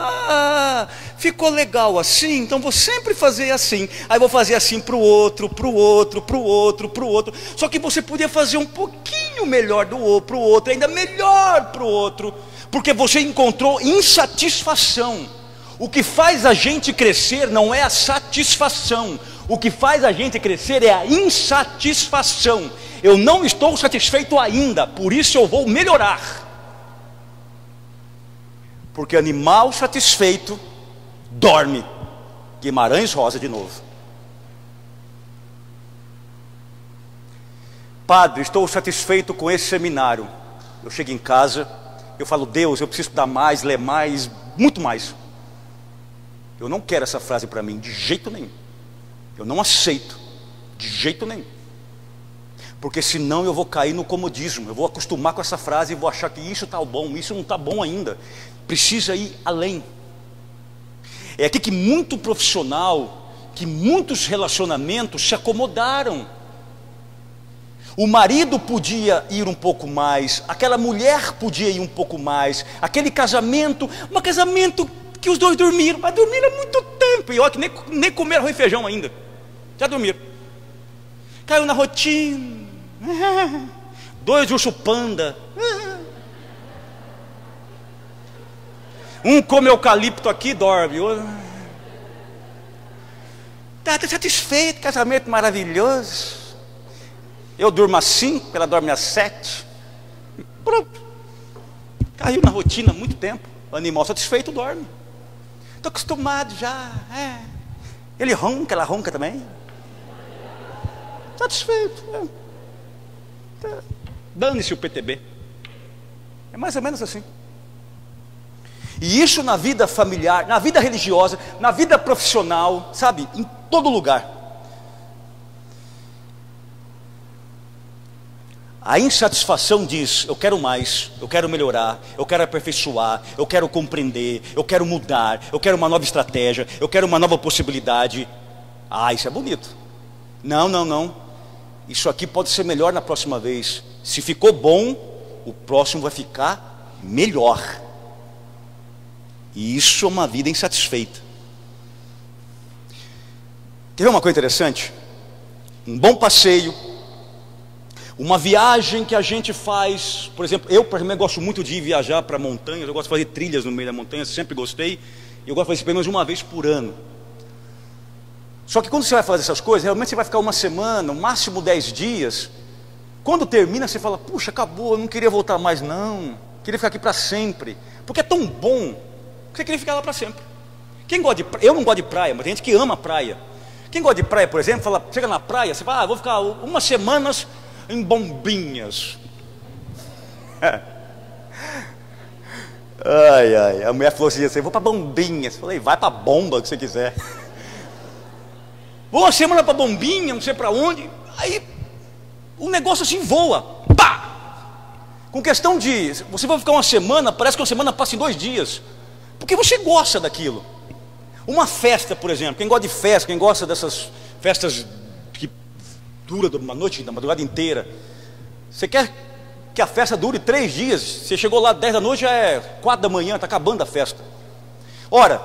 ficou legal assim, então vou sempre fazer assim, aí vou fazer assim para o outro, para o outro, para o outro, para o outro, só que você podia fazer um pouquinho melhor para o outro, ainda melhor para o outro, porque você encontrou insatisfação. O que faz a gente crescer não é a satisfação, o que faz a gente crescer é a insatisfação. Eu não estou satisfeito ainda, por isso eu vou melhorar. Porque animal satisfeito dorme. Guimarães Rosa de novo. Padre, estou satisfeito com esse seminário. Eu chego em casa, eu falo, Deus, eu preciso estudar mais, ler mais, muito mais. Eu não quero essa frase para mim, de jeito nenhum. Eu não aceito, de jeito nenhum. Porque senão eu vou cair no comodismo. Eu vou acostumar com essa frase e vou achar que isso está bom, isso não está bom ainda. Precisa ir além. É aqui que muito profissional, que muitos relacionamentos se acomodaram. O marido podia ir um pouco mais, aquela mulher podia ir um pouco mais, aquele casamento, um casamento que os dois dormiram, mas dormiram há muito tempo, e olha que nem comeram arroz e feijão ainda, já dormiram. Caiu na rotina, dois urso panda, um come eucalipto aqui, dorme, está satisfeito, casamento maravilhoso. Eu durmo às 5, ela dorme às 7. Pronto. Caiu na rotina há muito tempo. O animal satisfeito dorme. Estou acostumado já. Ele ronca, ela ronca também. Satisfeito. Dane-se o PTB. É mais ou menos assim. E isso na vida familiar, na vida religiosa, na vida profissional, sabe? Em todo lugar. A insatisfação diz, eu quero mais, eu quero melhorar, eu quero aperfeiçoar, eu quero compreender, eu quero mudar, eu quero uma nova estratégia, eu quero uma nova possibilidade. Isso é bonito. Não. Isso aqui pode ser melhor na próxima vez. Se ficou bom, o próximo vai ficar melhor. E isso é uma vida insatisfeita. Quer ver uma coisa interessante? Um bom passeio, uma viagem que a gente faz, por exemplo, eu gosto muito de viajar para montanhas, eu gosto de fazer trilhas no meio da montanha, sempre gostei, e eu gosto de fazer pelo menos uma vez por ano. Só que quando você vai fazer essas coisas, realmente você vai ficar uma semana, no máximo 10 dias, quando termina você fala, puxa, acabou, eu não queria voltar mais não, queria ficar aqui para sempre, porque é tão bom, que você queria ficar lá para sempre. Quem gosta de praia, eu não gosto de praia, mas tem gente que ama a praia. Quem gosta de praia, por exemplo, chega na praia, você fala, vou ficar umas semanas em Bombinhas. A mulher falou assim, vou para Bombinhas. Eu falei, vai para bomba que você quiser. Vou uma semana para Bombinha, não sei para onde. Aí o negócio assim voa. Pá! Com questão de, você vai ficar uma semana, parece que uma semana passa em 2 dias. Porque você gosta daquilo. Uma festa, por exemplo, quem gosta de festa, quem gosta dessas festas que dura uma noite, da madrugada inteira. Você quer que a festa dure 3 dias, você chegou lá 10 da noite, já é 4 da manhã, está acabando a festa. Ora,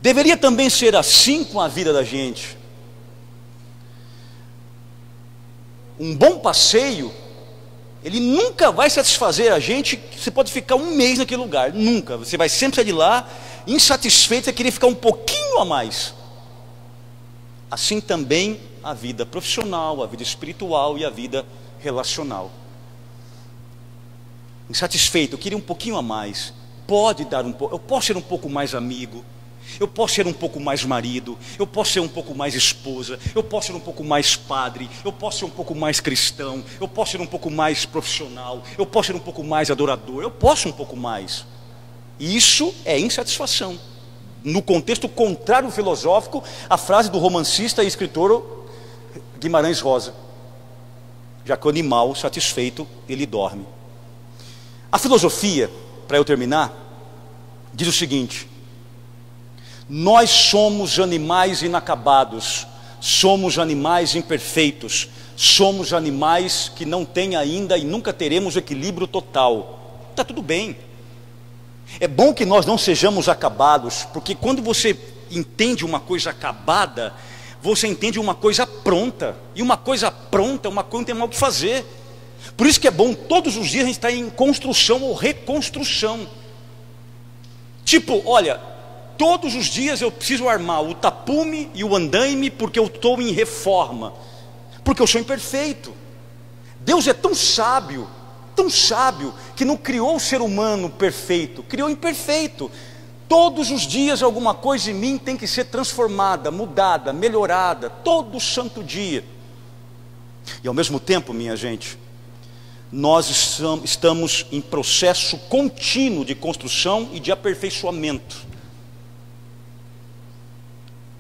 deveria também ser assim com a vida da gente. Um bom passeio, ele nunca vai satisfazer a gente. Você pode ficar 1 mês naquele lugar, nunca. Você vai sempre sair de lá insatisfeito, você querer ficar um pouquinho a mais. Assim também a vida profissional, a vida espiritual e a vida relacional. Insatisfeito, eu queria um pouquinho a mais. Pode dar um pouco, eu posso ser um pouco mais amigo, Eu posso ser um pouco mais marido, eu posso ser um pouco mais esposa, eu posso ser um pouco mais padre, eu posso ser um pouco mais cristão, eu posso ser um pouco mais profissional, eu posso ser um pouco mais adorador, eu posso um pouco mais. Isso é insatisfação. No contexto contrário filosófico, a frase do romancista e escritor Guimarães Rosa: já que o animal satisfeito, ele dorme. A filosofia, para eu terminar, diz o seguinte: nós somos animais inacabados, somos animais imperfeitos, somos animais que não têm ainda e nunca teremos equilíbrio total. Está tudo bem. É bom que nós não sejamos acabados, porque quando você entende uma coisa acabada, você entende uma coisa pronta, e uma coisa pronta é uma coisa que não tem mal o que fazer. Por isso que é bom todos os dias a gente estar em construção ou reconstrução. Tipo, olha, todos os dias eu preciso armar o tapume e o andaime, porque eu estou em reforma, porque eu sou imperfeito. Deus é tão sábio, que não criou o ser humano perfeito, criou imperfeito. Todos os dias alguma coisa em mim tem que ser transformada, mudada, melhorada, todo santo dia. E ao mesmo tempo, minha gente, nós estamos em processo contínuo de construção e de aperfeiçoamento.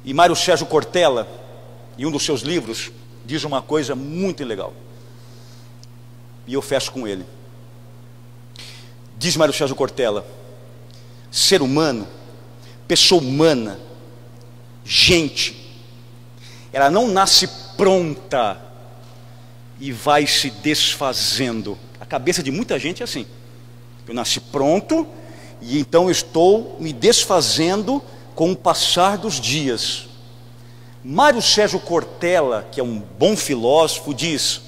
E Mário Sérgio Cortella, em um dos seus livros, diz uma coisa muito legal. E eu fecho com ele. Diz Mário Sérgio Cortella: ser humano, pessoa humana, gente, ela não nasce pronta e vai se desfazendo. A cabeça de muita gente é assim: eu nasci pronto e então eu estou me desfazendo com o passar dos dias. Mário Sérgio Cortella, que é um bom filósofo, diz: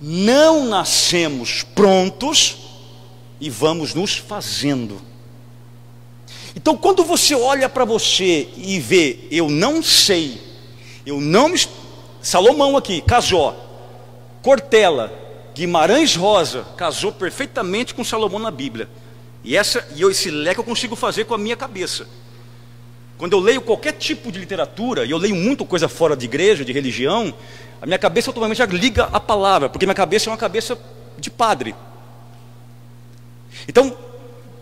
não nascemos prontos e vamos nos fazendo. Então, quando você olha para você e vê, eu não sei, eu não me... Salomão aqui, casou. Cortella, Guimarães Rosa, casou perfeitamente com Salomão na Bíblia. E esse leque eu consigo fazer com a minha cabeça. Quando eu leio qualquer tipo de literatura, e eu leio muito coisa fora de igreja, de religião, a minha cabeça automaticamente já liga a palavra, porque minha cabeça é uma cabeça de padre. Então,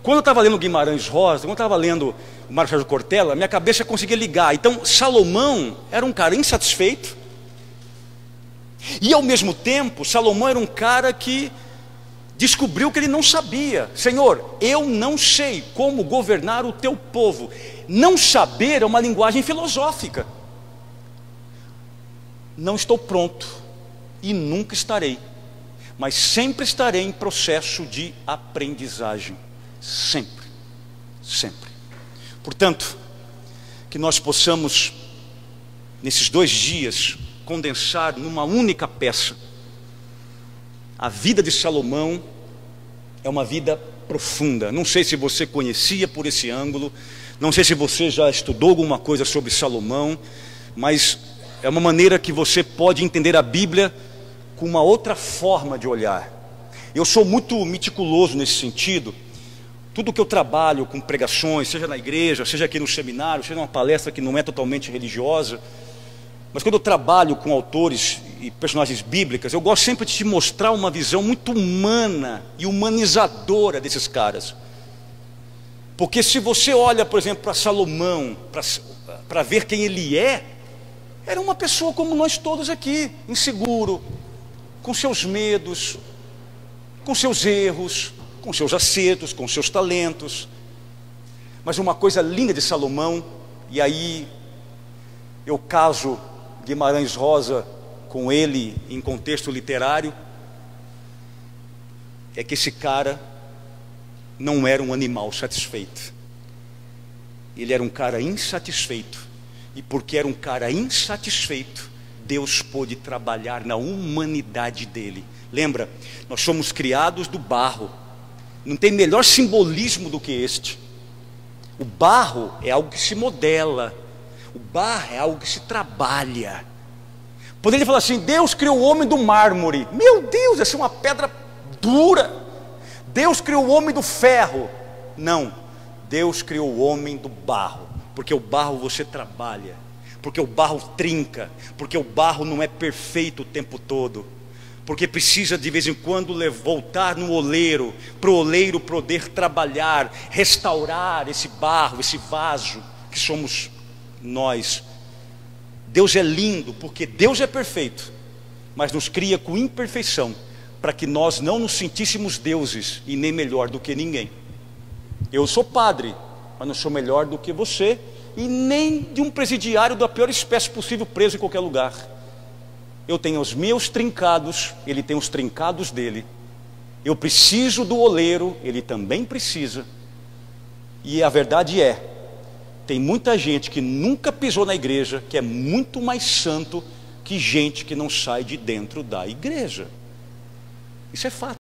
quando eu estava lendo Guimarães Rosa, quando eu estava lendo o Mário Sérgio Cortella, minha cabeça conseguia ligar. Então, Salomão era um cara insatisfeito, e ao mesmo tempo, Salomão era um cara que descobriu que ele não sabia. Senhor, eu não sei como governar o teu povo. Não saber é uma linguagem filosófica. Não estou pronto e nunca estarei, mas sempre estarei em processo de aprendizagem. Sempre, sempre. Portanto, que nós possamos, nesses 2 dias, condensar numa única peça. A vida de Salomão é uma vida profunda. Não sei se você conhecia por esse ângulo, não sei se você já estudou alguma coisa sobre Salomão, mas é uma maneira que você pode entender a Bíblia com uma outra forma de olhar. Eu sou muito meticuloso nesse sentido. Tudo que eu trabalho com pregações, seja na igreja, seja aqui no seminário, seja numa palestra que não é totalmente religiosa, mas quando eu trabalho com autores e personagens bíblicas, eu gosto sempre de te mostrar uma visão muito humana e humanizadora desses caras. Porque se você olha, por exemplo, para Salomão, para ver quem ele era uma pessoa como nós todos aqui, inseguro, com seus medos, com seus erros, com seus acertos, com seus talentos. Mas uma coisa linda de Salomão, e aí eu caso Guimarães Rosa com ele em contexto literário, é que esse cara não era um animal satisfeito. Ele era um cara insatisfeito. E porque era um cara insatisfeito, Deus pôde trabalhar na humanidade dele. Lembra, nós somos criados do barro. Não tem melhor simbolismo do que este. O barro é algo que se modela. O barro é algo que se trabalha. Poderia falar assim: Deus criou o homem do mármore. Meu Deus, essa é uma pedra dura. Deus criou o homem do ferro. Não, Deus criou o homem do barro. porque o barro você trabalha, porque o barro trinca, porque o barro não é perfeito o tempo todo, porque precisa de vez em quando voltar no oleiro, para o oleiro poder trabalhar, restaurar esse barro, esse vaso que somos nós. Deus é lindo, porque Deus é perfeito, mas nos cria com imperfeição, para que nós não nos sentíssemos deuses e nem melhor do que ninguém. Eu sou padre, mas não sou melhor do que você, e nem de um presidiário da pior espécie possível preso em qualquer lugar. Eu tenho os meus trincados, ele tem os trincados dele. Eu preciso do oleiro, ele também precisa. E a verdade é, tem muita gente que nunca pisou na igreja, que é muito mais santo que gente que não sai de dentro da igreja. Isso é fato.